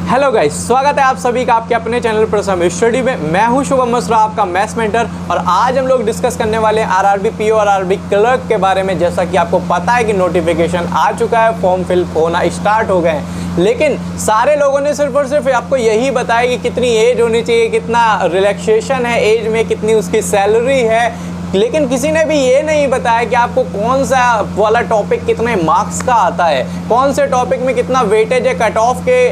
Hello guys, स्वागत है आप सभी का आपके अपने चैनल प्रसम स्टडी में। मैं हूं शुभम मसरा, आपका मैथ्स मेंटर, और आज हम लोग डिस्कस करने वाले हैं आरआरबी पीओ और आरआरबी क्लर्क के बारे में। जैसा कि आपको पता है कि नोटिफिकेशन आ चुका है, फॉर्म फिल होना स्टार्ट हो गए हैं, लेकिन सारे लोगों ने सिर्फ और सिर्फ आपको यही बताया कि कितनी एज होनी चाहिए, कितना रिलैक्सेशन है एज में, कितनी उसकी सैलरी है, लेकिन किसी ने भी ये नहीं बताया कि आपको कौन सा वाला टॉपिक कितने मार्क्स का आता है, कौन से टॉपिक में कितना वेटेज है, कट ऑफ के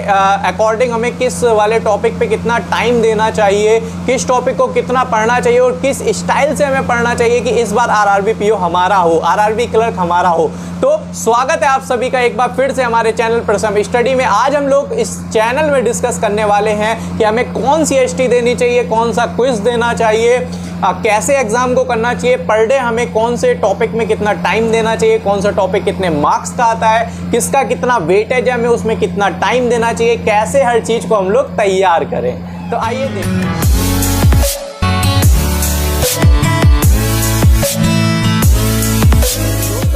अकॉर्डिंग हमें किस वाले टॉपिक पे कितना टाइम देना चाहिए, किस टॉपिक को कितना पढ़ना चाहिए और किस स्टाइल से हमें पढ़ना चाहिए कि इस बार आरआरबी पीओ हमारा हो, आरआरबी क्लर्क हमारा हो। तो स्वागत है आप सभी का एक बार फिर से हमारे चैनल प्रसम स्टडी में। आज हम लोग इस चैनल में डिस्कस करने वाले हैं कि हमें कौन सी एसटी देनी चाहिए, कौन सा क्विज देना चाहिए, कैसे एग्जाम को करना चाहिए, पर डे हमें कौन से टॉपिक में कितना टाइम देना चाहिए, कौन सा टॉपिक कितने मार्क्स का आता है, किसका कितना वेटेज है, हमें उसमें कितना टाइम देना चाहिए, कैसे हर चीज को हम लोग तैयार करें। तो आइए देखते हैं।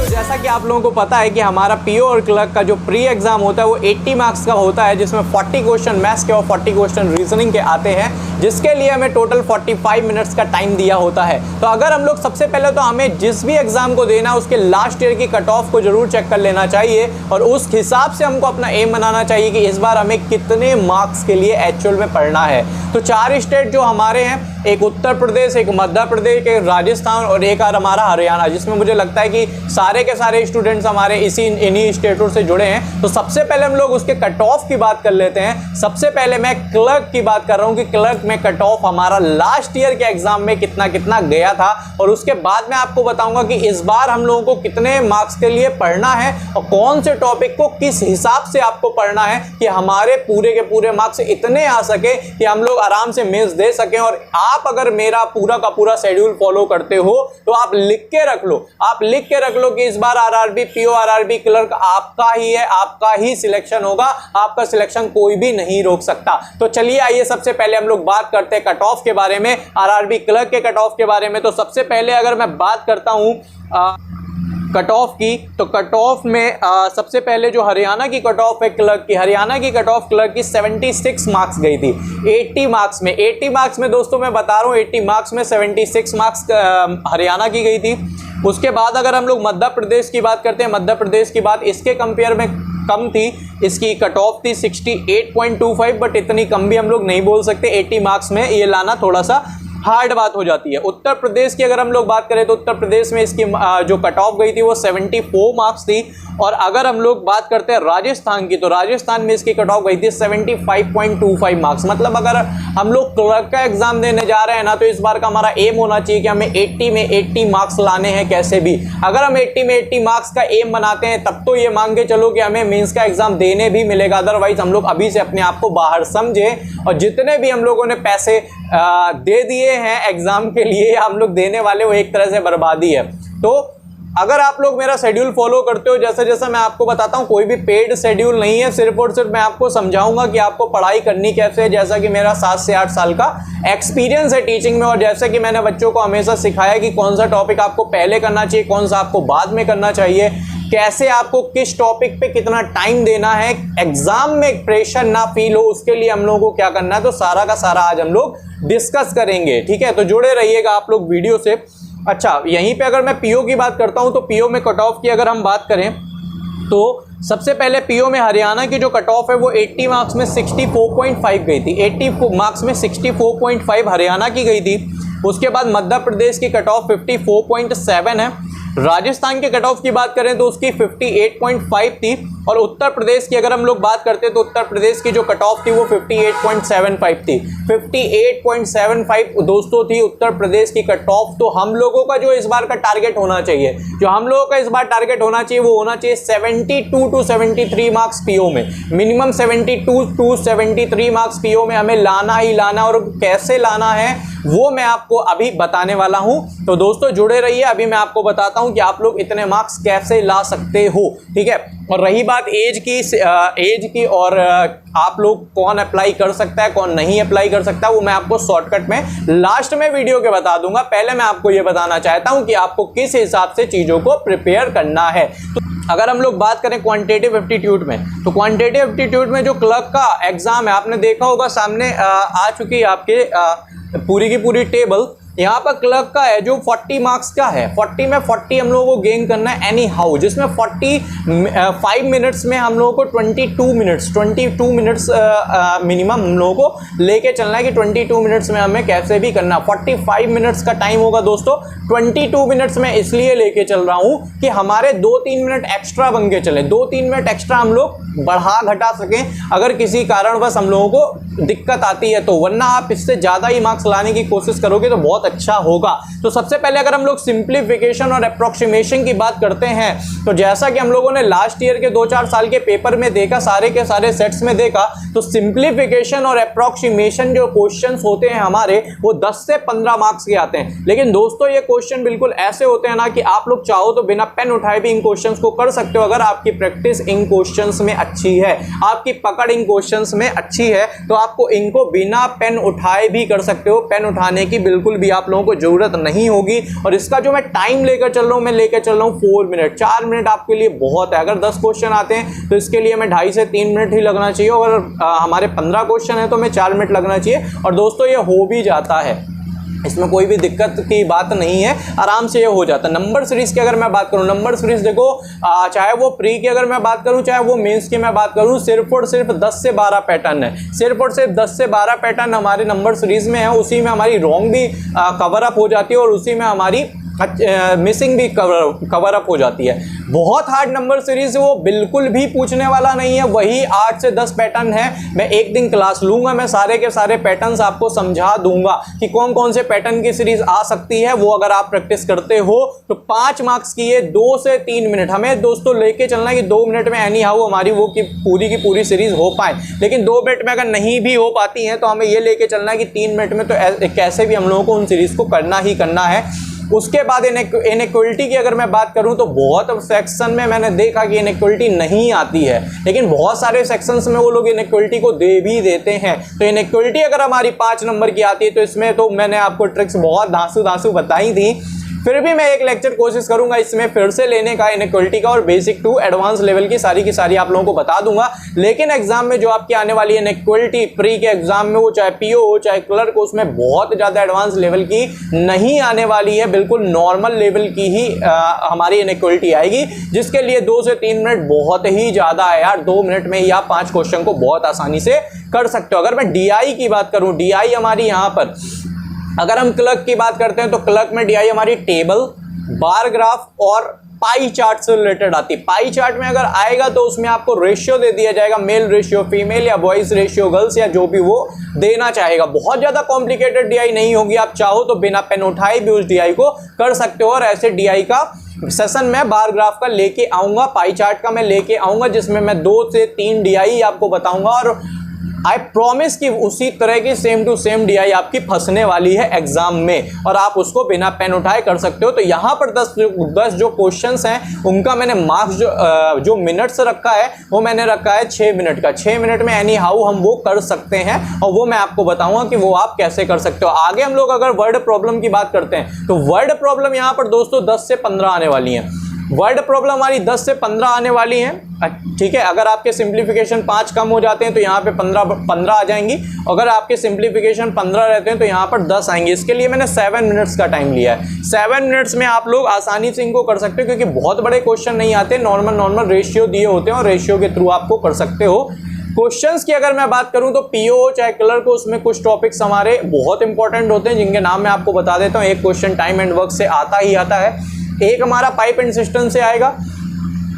जैसा कि आप लोगों को पता है कि हमारा पीओ और क्लर्क का जो प्री एग्जाम होता है वो 80 मार्क्स का होता है, जिसमें 40 क्वेश्चन मैथ्स के और 40 क्वेश्चन रीजनिंग के आते हैं, जिसके लिए हमें टोटल 45 मिनट्स का टाइम दिया होता है। तो अगर हम लोग सबसे पहले तो हमें जिस भी एग्जाम को देना उसके लास्ट ईयर की कट ऑफ को जरूर चेक कर लेना चाहिए और उस हिसाब से हमको अपना एम बनाना चाहिए कि इस बार हमें कितने मार्क्स के लिए एक्चुअल में पढ़ना है। तो 4 स्टेट जो हमारे हैं, एक उत्तर प्रदेश, एक मध्य प्रदेश, एक राजस्थान और एक हमारा हरियाणा, जिसमें मुझे लगता है कि सारे के सारे स्टूडेंट्स हमारे इन्हीं स्टेटों से जुड़े हैं। तो सबसे पहले हम लोग उसके कट ऑफ की बात कर लेते हैं। सबसे पहले मैं क्लर्क की बात कर रहा हूं कि क्लर्क में कट ऑफ हमारा लास्ट ईयर के एग्जाम में कितना कितना गया था, और उसके बाद मैं आपको बताऊंगा कि इस बार हम लोगों को कितने मार्क्स के लिए पढ़ना है और कौन से टॉपिक को किस हिसाब से आपको पढ़ना है कि हमारे पूरे के पूरे मार्क्स इतने आ सके कि हम लोग आराम से मेंस दे सकें। और आप अगर मेरा पूरा का पूरा शेड्यूल फॉलो करते हो तो आप लिख के रख लो, आप लिख के रख लो कि इस बार आरआरबी पीओ आरआरबी क्लर्क आपका ही है, आपका ही सिलेक्शन होगा, आपका सिलेक्शन कोई भी नहीं रोक सकता। तो चलिए आइए सबसे पहले हम लोग बात करते हैं कट ऑफ के बारे में, आरआरबी क्लर्क के कट ऑफ के बारे में। तो सबसे पहले अगर मैं बात करता हूं कट ऑफ की, तो कट ऑफ में सबसे पहले जो हरियाणा की कट ऑफ है क्लर्क की, हरियाणा की कट ऑफ क्लर्क की 76 मार्क्स गई थी 80 मार्क्स में। 80 मार्क्स में दोस्तों मैं बता रहा हूँ, 80 मार्क्स में 76 मार्क्स हरियाणा की गई थी। उसके बाद अगर हम लोग मध्य प्रदेश की बात करते हैं, मध्य प्रदेश की बात इसके कंपेयर में कम थी, इसकी कट ऑफ थी 68.25, बट इतनी कम भी हम लोग नहीं बोल सकते। 80 मार्क्स में ये लाना थोड़ा सा हार्ड बात हो जाती है। उत्तर प्रदेश की अगर हम लोग बात करें तो उत्तर प्रदेश में इसकी जो कट ऑफ गई थी वो 74 मार्क्स थी। और अगर हम लोग बात करते हैं राजस्थान की, तो राजस्थान में इसकी कट ऑफ गई थी 75.25 मार्क्स। मतलब अगर हम लोग क्लर्क का एग्जाम देने जा रहे हैं ना, तो इस बार का हमारा एम होना चाहिए कि हमें 80 में 80 मार्क्स लाने हैं कैसे भी। अगर हम 80 में 80 मार्क्स का एम बनाते हैं तब तो ये मान के चलो कि हमें मेंस का एग्जाम देने भी मिलेगा, अदरवाइज हम लोग अभी से अपने आप को बाहर समझे। और जितने भी हम लोगों ने पैसे दे दिए हैं एग्जाम के लिए, हम लोग देने वाले, वो एक तरह से बर्बादी है। तो अगर आप लोग मेरा शेड्यूल फॉलो करते हो, जैसा जैसा मैं आपको बताता हूँ, कोई भी पेड शेड्यूल नहीं है, सिर्फ और सिर्फ मैं आपको समझाऊंगा कि आपको पढ़ाई करनी कैसे है। जैसा कि मेरा 7 से 8 साल का एक्सपीरियंस है टीचिंग में, और जैसा कि मैंने बच्चों को हमेशा सिखाया कि कौन सा टॉपिक आपको पहले करना चाहिए, कौन सा आपको बाद में करना चाहिए, कैसे आपको किस टॉपिक पे कितना टाइम देना है, एग्जाम में प्रेशर ना फील हो उसके लिए हम लोगों को क्या करना है। तो सारा का सारा आज हम लोग डिस्कस करेंगे, ठीक है। तो जुड़े रहिएगा आप लोग वीडियो से। अच्छा, यहीं पे अगर मैं पीओ की बात करता हूं तो पीओ में कट ऑफ की अगर हम बात करें तो सबसे पहले पीओ में हरियाणा की जो कट ऑफ है वो 80 मार्क्स में 64.5 गई थी। 80 मार्क्स में 64.5 हरियाणा की गई थी। उसके बाद मध्य प्रदेश की कट ऑफ 54.7 है। राजस्थान के कट ऑफ की बात करें तो उसकी 58.5 थी। और उत्तर प्रदेश की अगर हम लोग बात करते हैं तो उत्तर प्रदेश की जो कट ऑफ थी वो 58.75 थी। 58.75 दोस्तों थी उत्तर प्रदेश की कट ऑफ। तो हम लोगों का जो इस बार का टारगेट होना चाहिए, जो हम लोगों का इस बार टारगेट होना चाहिए वो होना चाहिए 72 टू 73 मार्क्स पीओ में। मिनिमम 72 टू 73 मार्क्स पीओ में हमें लाना ही लाना, और कैसे लाना है वो मैं आपको अभी बताने वाला हूं। तो दोस्तों जुड़े रहिए, अभी मैं आपको बताता हूं कि आप लोग इतने मार्क्स कैसे ला सकते हो, ठीक है। और रही बात एज की और आप लोग कौन अप्लाई कर सकता है कौन नहीं अप्लाई कर सकता, वो मैं आपको शॉर्टकट में लास्ट में वीडियो के बता दूंगा। पहले मैं आपको ये बताना चाहता हूं कि आपको किस हिसाब से चीजों को प्रिपेयर करना है। अगर हम लोग बात करें क्वांटिटेटिव एप्टीट्यूड में, तो क्वांटिटेटिव एप्टीट्यूड में जो क्लर्क का एग्जाम है, आपने देखा होगा सामने आ चुकी है आपके पूरी की पूरी टेबल। यहाँ पर क्लर्क का है जो 40 मार्क्स का है, 40 में 40 हम लोगों को गेन करना है एनी हाउ, जिसमें 45 मिनट्स में हम लोगों को 22 मिनट्स मिनिमम हम लोगों को लेके चलना है कि 22 मिनट्स में हमें कैसे भी करना। 45 मिनट्स का टाइम होगा दोस्तों, 22 मिनट्स में इसलिए लेके चल रहा हूँ कि हमारे 2-3 मिनट एक्स्ट्रा बन के चले, 2-3 मिनट एक्स्ट्रा हम लोग बढ़ा घटा सकें अगर किसी कारणवश हम लोगों को दिक्कत आती है तो, वरना आप इससे ज़्यादा ही मार्क्स लाने की कोशिश करोगे तो बहुत अच्छा होगा। तो सबसे पहले अगर हम लोग सिंप्लीफिकेशन और अप्रोक्सीमेशन की बात करते हैं, तो जैसा कि हम लोगों ने लास्ट ईयर के 2-4 साल के पेपर में देखा, सारे के सारे सेट्स में देखा, तो सिंप्लीफिकेशन और अप्रोक्सीमेशन जो क्वेश्चंस होते हैं हमारे, वो 10 से 15 मार्क्स के आते हैं। लेकिन दोस्तों ये क्वेश्चन बिल्कुल ऐसे होते हैं ना कि आप लोग चाहो तो बिना पेन उठाए भी इन क्वेश्चंस को कर सकते हो, अगर आपकी प्रैक्टिस इन क्वेश्चंस में अच्छी है, आपकी पकड़ इन क्वेश्चंस में अच्छी है, तो आपको इनको बिना पेन उठाए भी कर सकते हो। पेन उठाने की बिल्कुल भी आप लोगों को जरूरत नहीं होगी। और इसका जो मैं टाइम लेकर चल रहा हूं, मैं लेकर चल रहा हूं 4 मिनट, 4 मिनट आपके लिए बहुत है। अगर 10 क्वेश्चन आते हैं तो इसके लिए मैं 2.5 से 3 मिनट ही लगना चाहिए, और हमारे 15 क्वेश्चन है तो मैं 4 मिनट लगना चाहिए। और दोस्तों ये हो भी जाता है, इसमें कोई भी दिक्कत की बात नहीं है, आराम से ये हो जाता है। नंबर सीरीज की अगर मैं बात करूं, नंबर सीरीज देखो, चाहे वो प्री की अगर मैं बात करूं, चाहे वो मेंस की मैं बात करूं, सिर्फ और सिर्फ 10 से 12 पैटर्न है, सिर्फ और सिर्फ 10 से 12 पैटर्न हमारे नंबर सीरीज में है। उसी में हमारी रॉन्ग भी कवर अप हो जाती है और उसी में हमारी मिसिंग भी कवर अप हो जाती है। बहुत हार्ड नंबर सीरीज वो बिल्कुल भी पूछने वाला नहीं है, वही 8 से 10 पैटर्न है। मैं एक दिन क्लास लूंगा, मैं सारे के सारे पैटर्न्स आपको समझा दूंगा कि कौन कौन से पैटर्न की सीरीज आ सकती है। वो अगर आप प्रैक्टिस करते हो तो 5 मार्क्स की ये 2 से 3 मिनट हमें दोस्तों लेके चलना है कि 2 मिनट में एनी हाउ हमारी वो की पूरी सीरीज हो पाए। लेकिन 2 मिनट में अगर नहीं भी हो पाती है तो हमें ये लेके चलना है कि 3 मिनट में तो कैसे भी हम लोगों को उन सीरीज को करना ही करना है। उसके बाद इनइक्वलिटी की अगर मैं बात करूं तो बहुत सेक्शन में मैंने देखा कि इनइक्वलिटी नहीं आती है, लेकिन बहुत सारे सेक्शंस में वो लोग इनइक्वलिटी को दे भी देते हैं। तो इनइक्वलिटी अगर हमारी 5 नंबर की आती है तो इसमें तो मैंने आपको ट्रिक्स बहुत धांसू बताई थी, फिर भी मैं एक लेक्चर कोशिश करूंगा इसमें फिर से लेने का, इनइक्वलिटी का और बेसिक टू एडवांस लेवल की सारी आप लोगों को बता दूंगा। लेकिन एग्जाम में जो आपकी आने वाली है इनइक्वलिटी, प्री के एग्जाम में वो चाहे पीओ हो चाहे क्लर्क हो, उसमें बहुत ज्यादा एडवांस लेवल की नहीं आने वाली है, बिल्कुल नॉर्मल लेवल की ही हमारी इनइक्वलिटी आएगी, जिसके लिए 2 से 3 मिनट बहुत ही ज्यादा है यार। 2 मिनट में ही आप 5 क्वेश्चन को बहुत आसानी से कर सकते हो। अगर मैं डीआई की बात करूं, डीआई हमारी यहाँ पर, अगर हम क्लर्क की बात करते हैं तो क्लर्क में डीआई हमारी टेबल, बार ग्राफ और पाई चार्ट से रिलेटेड आती है। पाई चार्ट में अगर आएगा तो उसमें आपको रेशियो दे दिया जाएगा, मेल रेशियो, फीमेल या बॉयज रेशियो, गर्ल्स या जो भी वो देना चाहेगा। बहुत ज्यादा कॉम्प्लिकेटेड डीआई नहीं होगी, आप चाहो तो बिना पेन उठाए भी उस डीआई को कर सकते हो। और ऐसे डीआई का सेशन में बार ग्राफ का लेके आऊंगा, पाई चार्ट का मैं लेके आऊंगा, जिसमें मैं 2 से 3 डीआई आपको बताऊंगा और आई प्रॉमिस कि उसी तरह की सेम टू सेम डीआई आपकी फंसने वाली है एग्जाम में, और आप उसको बिना पेन उठाए कर सकते हो। तो यहाँ पर 10 जो क्वेश्चंस हैं उनका मैंने मार्क्स जो मिनट्स रखा है वो मैंने रखा है 6 मिनट का। 6 मिनट में एनी हाउ हम वो कर सकते हैं, और वो मैं आपको बताऊंगा कि वो आप कैसे कर सकते हो। आगे हम लोग अगर वर्ड प्रॉब्लम की बात करते हैं तो वर्ड प्रॉब्लम यहाँ पर दोस्तों 10 से 15 आने वाली है। वर्ड प्रॉब्लम हमारी 10 से 15 आने वाली हैं, ठीक है। अगर आपके सिंप्लीफिकेशन 5 कम हो जाते हैं तो यहाँ पे 15 आ जाएंगी, अगर आपके सिंप्लीफिकेशन 15 रहते हैं तो यहाँ पर 10 आएंगे। इसके लिए मैंने 7 मिनट्स का टाइम लिया है। 7 मिनट्स में आप लोग आसानी से इनको कर सकते हो, क्योंकि बहुत बड़े क्वेश्चन नहीं आते, नॉर्मल रेशियो दिए होते हैं और रेशियो के थ्रू आपको कर सकते हो। क्वेश्चंस की अगर मैं बात करूं तो पीओ चाहे क्लर्क हो, उसमें कुछ टॉपिक्स हमारे बहुत इंपॉर्टेंट होते हैं, जिनके नाम मैं आपको बता देता हूं। एक क्वेश्चन टाइम एंड वर्क से आता है, एक हमारा पाइप एंड सिस्टम से आएगा,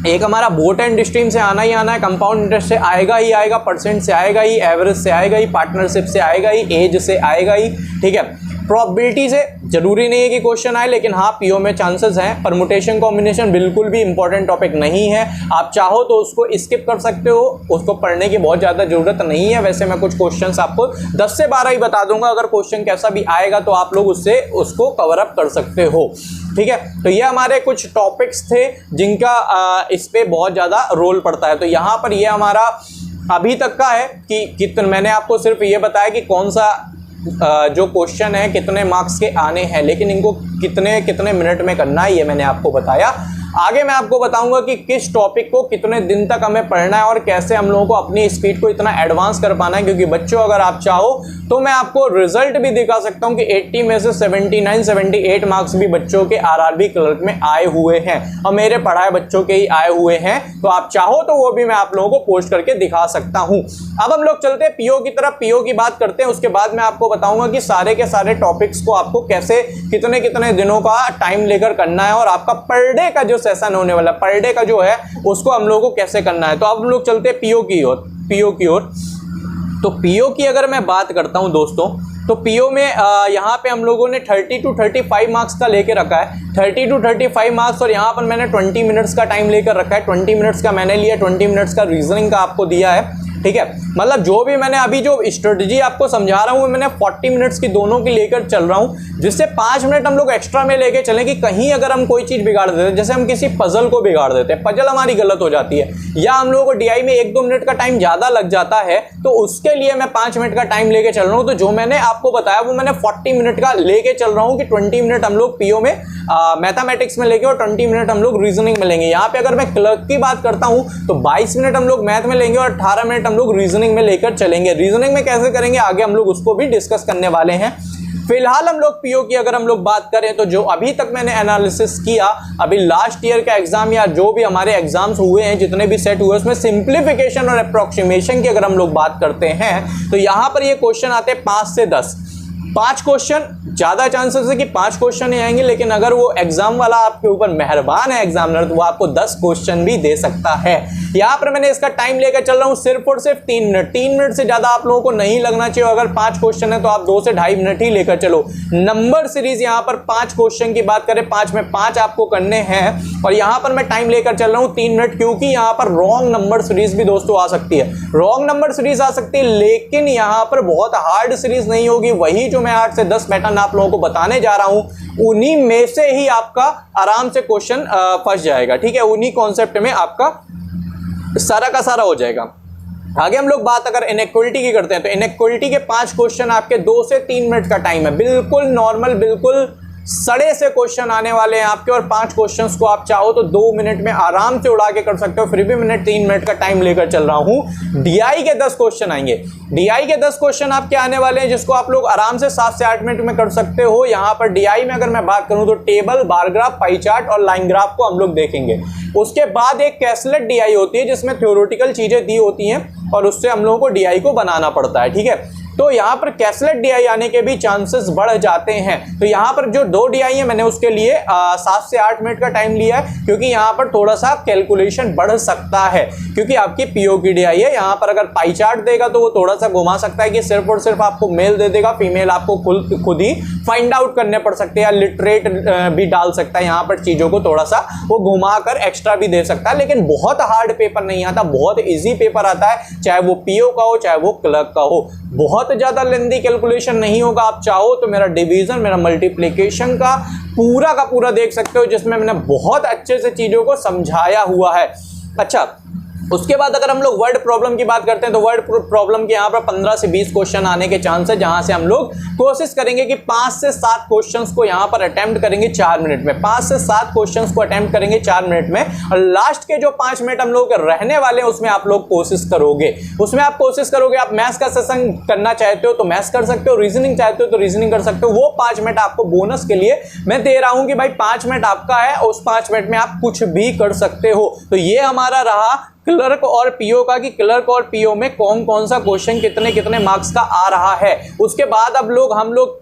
एक हमारा बोट एंड स्ट्रीम से आना ही आना है, कंपाउंड इंटरेस्ट से आएगा ही आएगा, परसेंट से आएगा ही, एवरेज से आएगा ही, पार्टनरशिप से आएगा ही, एज से आएगा ही, ठीक है। प्रोबेबिलिटी से जरूरी नहीं है कि क्वेश्चन आए, लेकिन हाँ पीओ में चांसेस हैं। परमुटेशन कॉम्बिनेशन बिल्कुल भी इंपॉर्टेंट टॉपिक नहीं है, आप चाहो तो उसको स्किप कर सकते हो, उसको पढ़ने की बहुत ज़्यादा जरूरत नहीं है। वैसे मैं कुछ क्वेश्चंस आपको 10 से 12 ही बता दूंगा, अगर क्वेश्चन कैसा भी आएगा तो आप लोग उसको कवर अप कर सकते हो, ठीक है। तो ये हमारे कुछ टॉपिक्स थे जिनका इस पे बहुत ज़्यादा रोल पड़ता है। तो यहाँ पर ये हमारा अभी तक का है कि कितने, मैंने आपको सिर्फ ये बताया कि कौन सा जो क्वेश्चन है कितने मार्क्स के आने हैं, लेकिन इनको कितने मिनट में करना है ये मैंने आपको बताया आगे मैं आपको बताऊंगा कि किस टॉपिक को कितने दिन तक हमें पढ़ना है और कैसे हम लोगों को अपनी स्पीड को इतना एडवांस कर पाना है, क्योंकि बच्चों अगर आप चाहो तो मैं आपको रिजल्ट भी दिखा सकता हूं कि 80 में से 79 78 मार्क्स भी बच्चों के आरआरबी क्लर्क में आए हुए हैं और मेरे पढ़ाए बच्चों के ही आए हुए हैं। तो आप चाहो तो वो भी मैं आप लोगों को पोस्ट करके दिखा सकता हूं। अब हम लोग चलते हैं पीओ की तरफ, पीओ की बात करते हैं, उसके बाद मैं आपको बताऊंगा कि सारे के सारे टॉपिक्स को आपको कैसे कितने कितने दिनों का टाइम लेकर करना है और आपका पर डे का जो सेशन होने वाला पर डे का जो है उसको हम लोगों को कैसे करना है। तो अब हम लोग चलते हैं पीओ की ओर। तो पीओ की अगर मैं बात करता हूं दोस्तों, तो पीओ में यहाँ पे हम लोगों ने 30 to 35 मार्क्स का लेके रखा है, 30 to 35 मार्क्स, और यहाँ पर मैंने 20 मिनट्स का टाइम लेकर रखा है। 20 मिनट्स का मैंने लिया, 20 मिनट्स का रीजनिंग का आपको दिया है, ठीक है। मतलब जो भी मैंने अभी जो स्ट्रेटजी आपको समझा रहा हूँ मैंने 40 मिनट्स की दोनों की लेकर चल रहा हूँ, जिससे 5 मिनट हम लोग एक्स्ट्रा में लेके चलें कि कहीं अगर हम कोई चीज़ बिगाड़ देते हैं, जैसे हम किसी पजल को बिगाड़ देते हैं, पजल हमारी गलत हो जाती है, या हम लोगों को डीआई में 1-2 मिनट का टाइम ज़्यादा लग जाता है, तो उसके लिए मैं 5 मिनट का टाइम लेके चल रहा हूँ। तो जो मैंने आपको बताया वो मैंने 40 मिनट का लेके चल रहा हूँ कि 20 मिनट हम लोग पीओ में मैथमेटिक्स में लेंगे और 20 मिनट हम लोग रीजनिंग में लेंगे। यहाँ पे अगर मैं क्लर्क की बात करता हूँ तो 22 मिनट हम लोग मैथ में लेंगे और 18 मिनट हम लोग रीजनिंग में लेकर चलेंगे। रीजनिंग में कैसे करेंगे आगे हम लोग उसको भी डिस्कस करने वाले हैं। फिलहाल हम लोग पीओ की अगर हम लोग बात करें तो जो अभी तक मैंने एनालिसिस किया, अभी लास्ट ईयर का एग्जाम या जो भी हमारे एग्जाम्स हुए हैं जितने भी सेट हुए उसमें सिंप्लीफिकेशन और अप्रोक्सीमेशन की अगर हम लोग बात करते हैं तो यहां पर ये क्वेश्चन आते हैं 5 से 10। 5 क्वेश्चन, ज़्यादा चांसेस है कि 5 क्वेश्चन ही आएंगे, लेकिन अगर वो एग्जाम वाला आपके ऊपर मेहरबान है एग्जामिनर तो वो आपको 10 क्वेश्चन भी दे सकता है। यहाँ पर मैंने इसका टाइम लेकर चल रहा हूँ सिर्फ और सिर्फ 3 मिनट। 3 मिनट से ज़्यादा आप लोगों को नहीं लगना चाहिए। अगर 5 क्वेश्चन है तो आप 2 से 2.5 मिनट ही लेकर चलो। नंबर सीरीज यहाँ पर 5 क्वेश्चन की बात करें, 5 में 5 आपको करने हैं और यहाँ पर मैं टाइम लेकर चल रहा हूँ 3 मिनट, क्योंकि यहाँ पर रॉन्ग नंबर सीरीज भी दोस्तों आ सकती है। रॉन्ग नंबर सीरीज आ सकती है, लेकिन यहाँ पर बहुत हार्ड सीरीज नहीं होगी। वही जो मैं 8 से 10 पैटर्न आप लोगों को बताने जा रहा हूं उन्हीं में से ही आपका आराम से क्वेश्चन फंस जाएगा, ठीक है। उन्हीं कॉन्सेप्ट में आपका सारा का सारा हो जाएगा। आगे हम लोग बात अगर इनइक्वालिटी की करते हैं तो इनइक्वालिटी के 5 क्वेश्चन आपके 2 से 3 मिनट का टाइम है। बिल्कुल नॉर्मल, बिल्कुल सड़े से क्वेश्चन आने वाले हैं आपके, और 5 क्वेश्चंस को आप चाहो तो 2 मिनट में आराम से उड़ा के कर सकते हो। फिर भी मैंने 3 मिनट का टाइम लेकर चल रहा हूं। डीआई के 10 क्वेश्चन आएंगे। डीआई के 10 क्वेश्चन आपके आने वाले हैं जिसको आप लोग आराम से 7 से 8 मिनट में कर सकते हो। यहाँ पर डीआई में अगर मैं बात करूं तो table, bar graph, pie chart और लाइन ग्राफ को हम लोग देखेंगे। उसके बाद एक कैसलेट डीआई होती है जिसमें थ्योरेटिकल चीजें दी होती हैं और उससे हम लोगों को डीआई को बनाना पड़ता है, ठीक है। तो यहाँ पर कैसलेट डीआई आने के भी चांसेस बढ़ जाते हैं। तो यहाँ पर जो 2 डीआई है मैंने उसके लिए 7 से 8 मिनट का टाइम लिया है, क्योंकि यहाँ पर थोड़ा सा कैलकुलेशन बढ़ सकता है, क्योंकि आपकी पीओ की डीआई है। यहाँ पर अगर पाई चार्ट देगा तो वो थोड़ा सा घुमा सकता है कि सिर्फ और सिर्फ आपको मेल दे देगा, फीमेल आपको खुद ही फाइंड आउट करने पड़ सकते हैं, या लिटरेट भी डाल सकता है। यहाँ पर चीज़ों को थोड़ा सा वो घुमा कर एक्स्ट्रा भी दे सकता है, लेकिन बहुत हार्ड पेपर नहीं आता, बहुत ईजी पेपर आता है, चाहे वो पीओ का हो चाहे वो क्लर्क का हो। बहुत ज्यादा लेंदी कैलकुलेशन नहीं होगा। आप चाहो तो मेरा डिवीजन, मेरा मल्टीप्लिकेशन का पूरा देख सकते हो, जिसमें मैंने बहुत अच्छे से चीजों को समझाया हुआ है। अच्छा, उसके बाद अगर हम लोग वर्ड प्रॉब्लम की बात करते हैं तो वर्ड प्रॉब्लम के यहाँ पर 15 से 20 क्वेश्चन आने के चांस है, जहां से हम लोग कोशिश करेंगे कि 5 से 7 क्वेश्चंस को यहाँ पर अटेम्प्ट करेंगे 4 मिनट में। 5 से 7 क्वेश्चंस को अटेम्प्ट करेंगे 4 मिनट में, और लास्ट के जो 5 मिनट हम लोग रहने वाले हैं उसमें आप लोग कोशिश करोगे। उसमें आप कोशिश करोगे, आप मैथ्स का सेशन करना चाहते हो तो मैथ्स कर सकते हो, रीजनिंग चाहते हो तो रीजनिंग कर सकते हो। वो 5 मिनट आपको बोनस के लिए मैं दे रहा हूं कि भाई 5 मिनट आपका है, उस 5 मिनट में आप कुछ भी कर सकते हो। तो ये हमारा रहा क्लर्क और पीओ का, कि क्लर्क और पीओ में कौन कौन सा क्वेश्चन कितने मार्क्स का आ रहा है। उसके बाद अब हम लोग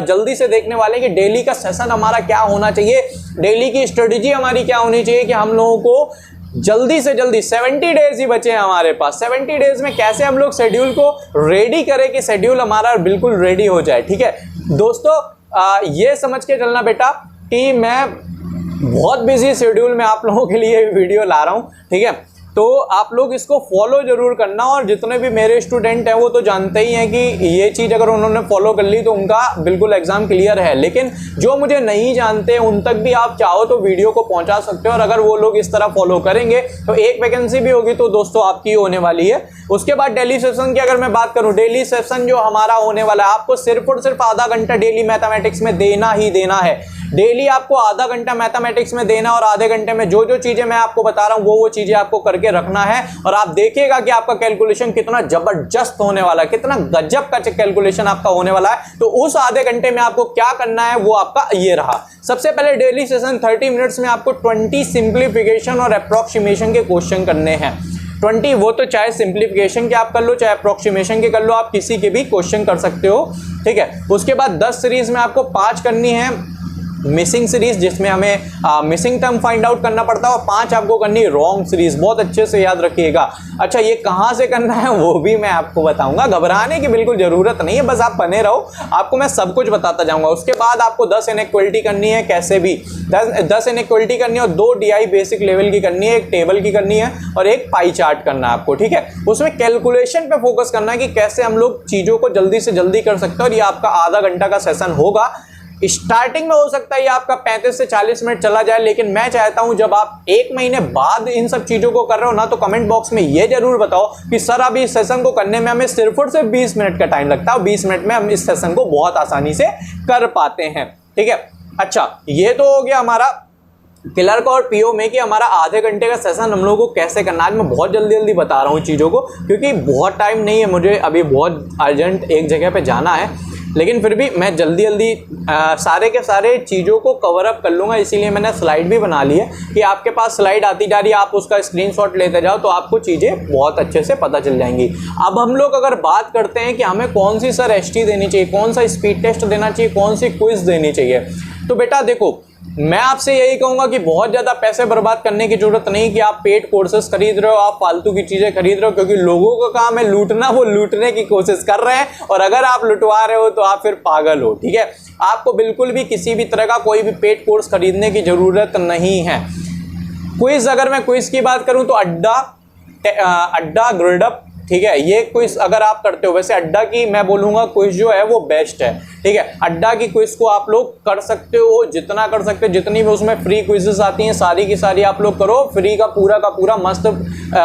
जल्दी से देखने वाले कि डेली का सेशन हमारा क्या होना चाहिए, डेली की स्ट्रेटेजी हमारी क्या होनी चाहिए, कि हम लोगों को जल्दी से जल्दी 70 डेज ही बचे हैं हमारे पास। 70 डेज में कैसे हम लोग शेड्यूल को रेडी करें कि शेड्यूल हमारा बिल्कुल रेडी हो जाए, ठीक है दोस्तों। ये समझ के चलना बेटा कि मैं बहुत बिजी शेड्यूल में आप लोगों के लिए वीडियो ला रहा हूँ, ठीक है। तो आप लोग इसको फॉलो जरूर करना, और जितने भी मेरे स्टूडेंट हैं वो तो जानते ही हैं कि ये चीज़ अगर उन्होंने फॉलो कर ली तो उनका बिल्कुल एग्जाम क्लियर है। लेकिन जो मुझे नहीं जानते उन तक भी आप चाहो तो वीडियो को पहुंचा सकते हो, और अगर वो लोग इस तरह फॉलो करेंगे तो एक वैकेंसी भी होगी तो दोस्तों आपकी होने वाली है। उसके बाद डेली सेशन की अगर मैं बात करूं, डेली सेशन जो हमारा होने वाला है, आपको सिर्फ और सिर्फ आधा घंटा डेली मैथमेटिक्स में देना ही देना है। डेली आपको आधा घंटा मैथमेटिक्स में देना और आधे घंटे में जो जो चीजें मैं आपको बता रहा हूं वो चीजें आपको करके रखना है। और आप देखिएगा कि आपका कैलकुलेशन कितना जबरदस्त होने वाला है, कितना गजब का कैलकुलेशन आपका होने वाला है। तो उस आधे घंटे में आपको क्या करना है वो आपका ये रहा। सबसे पहले डेली सेशन 30 मिनट्स में आपको 20 सिंप्लीफिकेशन और अप्रोक्सीमेशन के क्वेश्चन करने हैं। 20 वो तो चाहे सिंप्लीफिकेशन के आप कर लो चाहे अप्रोक्सीमेशन के कर लो, आप किसी के भी क्वेश्चन कर सकते हो, ठीक है। उसके बाद 10 सीरीज में आपको 5 करनी है मिसिंग सीरीज, जिसमें हमें मिसिंग टर्म फाइंड आउट करना पड़ता है, और 5 आपको करनी है रॉन्ग सीरीज। बहुत अच्छे से याद रखिएगा। अच्छा, ये कहाँ से करना है वो भी मैं आपको बताऊंगा, घबराने की बिल्कुल जरूरत नहीं है, बस आप बने रहो, आपको मैं सब कुछ बताता जाऊंगा। उसके बाद आपको 10 इनइक्वालिटी करनी है, कैसे भी 10 इनइक्वालिटी करनी है, और 2 DI बेसिक लेवल की करनी है, एक टेबल की करनी है और एक पाई चार्ट करना है आपको, ठीक है। उसमें कैलकुलेशन पे फोकस करना है कि कैसे हम लोग चीजों को जल्दी से जल्दी कर सकते हैं। और ये आपका आधा घंटा का सेशन होगा। स्टार्टिंग में हो सकता है ये आपका 35 से 40 मिनट चला जाए, लेकिन मैं चाहता हूं जब आप 1 महीने बाद इन सब चीजों को कर रहे हो ना, तो कमेंट बॉक्स में ये जरूर बताओ कि सर अभी इस सेशन को करने में हमें सिर्फ और सिर्फ 20 मिनट का टाइम लगता है, 20 मिनट में हम इस सेशन को बहुत आसानी से कर पाते हैं, ठीक है। अच्छा, ये तो हो गया हमारा क्लर्क और पीओ में कि हमारा आधे घंटे का सेशन हम लोगों को कैसे करना है। आज मैं बहुत जल्दी जल्दी बता रहा हूँ चीज़ों को, क्योंकि बहुत टाइम नहीं है मुझे, अभी बहुत अर्जेंट एक जगह पे जाना है, लेकिन फिर भी मैं जल्दी जल्दी सारे के सारे चीज़ों को कवर अप कर लूँगा। इसीलिए मैंने स्लाइड भी बना ली है कि आपके पास स्लाइड आती जा रही है, आप उसका स्क्रीनशॉट लेते जाओ तो आपको चीज़ें बहुत अच्छे से पता चल जाएंगी। अब हम लोग अगर बात करते हैं कि हमें कौन सी सर एसटी देनी चाहिए, कौन सा स्पीड टेस्ट देना चाहिए, कौन सी क्विज देनी चाहिए, तो बेटा देखो, मैं आपसे यही कहूंगा कि बहुत ज़्यादा पैसे बर्बाद करने की जरूरत नहीं कि आप पेड कोर्सेज खरीद रहे हो, आप फालतू की चीज़ें खरीद रहे हो, क्योंकि लोगों का काम है लूटना, वो लूटने की कोशिश कर रहे हैं, और अगर आप लुटवा रहे हो तो आप फिर पागल हो, ठीक है। आपको बिल्कुल भी किसी भी तरह का कोई भी पेड कोर्स खरीदने की ज़रूरत नहीं है। क्विज, अगर मैं क्विज की बात करूँ तो अड्डा ग्रेडअप, ठीक है, ये क्विज अगर आप करते हो, वैसे अड्डा की मैं बोलूँगा क्विज जो है वो बेस्ट है, ठीक है। अड्डा की क्विज को आप लोग कर सकते हो, जितना कर सकते हो, जितनी भी उसमें फ्री क्विजेस आती हैं सारी की सारी आप लोग करो, फ्री का पूरा मस्त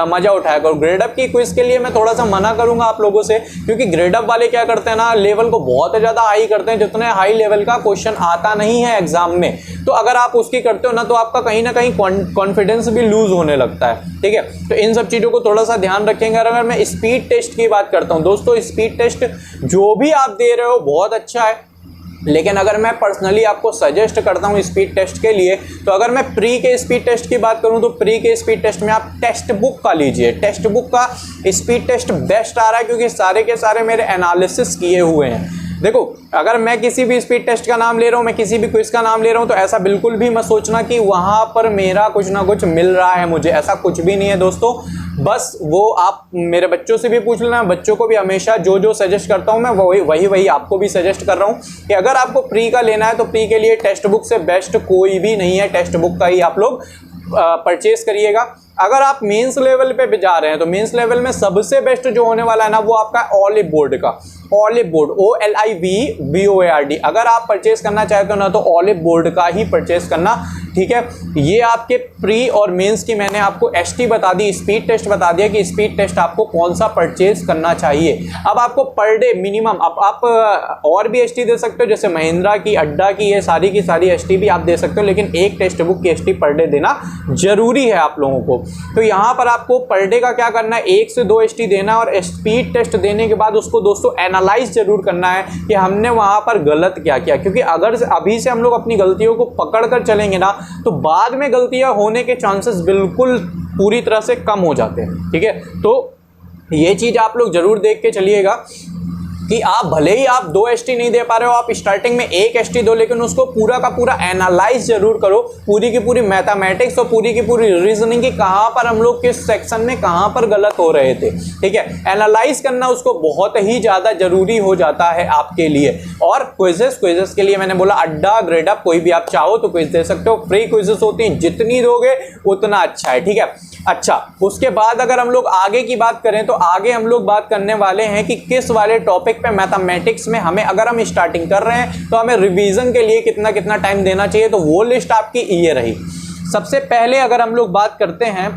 मजा उठाया करो। ग्रेडअप की क्विज के लिए मैं थोड़ा सा मना करूंगा आप लोगों से, क्योंकि ग्रेडअप वाले क्या करते हैं ना, लेवल को बहुत ज़्यादा हाई करते हैं, जितने हाई लेवल का क्वेश्चन आता नहीं है एग्जाम में। तो अगर आप उसकी करते हो ना, तो आपका कहीं ना कहीं कॉन्फिडेंस भी लूज होने लगता है, ठीक है। तो इन सब चीज़ों को थोड़ा सा ध्यान रखेंगे। अगर मैं स्पीड टेस्ट की बात करता हूं दोस्तों, स्पीड टेस्ट जो भी आप दे रहे हो बहुत अच्छा है, लेकिन अगर मैं पर्सनली आपको सजेस्ट करता हूं स्पीड टेस्ट के लिए, तो अगर मैं प्री के स्पीड टेस्ट की बात करूं तो प्री के स्पीड टेस्ट में आप टेक्स्ट बुक का लीजिए। टेक्स्ट बुक का स्पीड टेस्ट बेस्ट आ रहा है, क्योंकि सारे के सारे मेरे एनालिसिस किए हुए हैं। देखो, अगर मैं किसी भी स्पीड टेस्ट का नाम ले रहा हूँ, मैं किसी भी क्विज का नाम ले रहा हूँ, तो ऐसा बिल्कुल भी मत सोचना कि वहाँ पर मेरा कुछ ना कुछ मिल रहा है मुझे, ऐसा कुछ भी नहीं है दोस्तों। बस वो आप मेरे बच्चों से भी पूछ लेना, बच्चों को भी हमेशा जो जो सजेस्ट करता हूँ मैं वही आपको भी सजेस्ट कर रहा हूँ कि अगर आपको प्री का लेना है तो प्री के लिए टेक्स्ट बुक से बेस्ट कोई भी नहीं है, टेक्स्ट बुक का ही आप लोग परचेज करिएगा। अगर आप मेंस लेवल पे जा रहे हैं तो मेंस लेवल में सबसे बेस्ट जो होने वाला है ना, वो आपका ऑलिव बोर्ड का, ऑलिव बोर्ड OLIVBOARD, अगर आप परचेस करना चाहते हो ना तो ऑलिव बोर्ड का ही परचेस करना, ठीक है। ये आपके प्री और मेंस की मैंने आपको एसटी बता दी, स्पीड टेस्ट बता दिया कि स्पीड टेस्ट आपको कौन सा परचेस करना चाहिए। अब आपको पर डे मिनिमम, अब आप और भी एसटी दे सकते हो, जैसे महिंद्रा की, अड्डा की, ये सारी की सारी एसटी भी आप दे सकते हो, लेकिन एक टेक्स्ट बुक की एसटी पर डे देना जरूरी है आप लोगों को। तो यहाँ पर आपको पर डे का क्या करना है, 1 से 2 एसटी देना, और स्पीड टेस्ट देने के बाद उसको दोस्तों एनालाइज जरूर करना है कि हमने वहाँ पर गलत क्या किया, क्योंकि अगर अभी से हम लोग अपनी गलतियों को पकड़ कर चलेंगे ना, तो बाद में गलतियाँ होने के चांसेस बिल्कुल पूरी तरह से कम हो जाते हैं, ठीक है। तो ये चीज़ आप लोग जरूर देख के चलिएगा कि आप भले ही आप 2 एसटी नहीं दे पा रहे हो, आप स्टार्टिंग में 1 एसटी दो, लेकिन उसको पूरा का पूरा एनालाइज जरूर करो, पूरी की पूरी मैथमेटिक्स और पूरी की पूरी रीजनिंग की कहाँ पर हम लोग किस सेक्शन में कहाँ पर गलत हो रहे थे, ठीक है। एनालाइज करना उसको बहुत ही ज़्यादा जरूरी हो जाता है आपके लिए। और क्विजेस के लिए मैंने बोला अड्डा, ग्रेडअप, कोई भी आप चाहो तो क्विज दे सकते हो, फ्री क्विजेस होती हैं, जितनी दोगे उतना अच्छा है, ठीक है। अच्छा, उसके बाद अगर हम लोग आगे की बात करें तो आगे हम लोग बात करने वाले हैं कि किस वाले टॉपिक पे मैथमेटिक्स में हमें, अगर हम स्टार्टिंग कर रहे हैं तो हमें रिवीजन के लिए कितना कितना टाइम देना चाहिए। तो वो लिस्ट आपकी ये रही। सबसे पहले अगर हम लोग बात करते हैं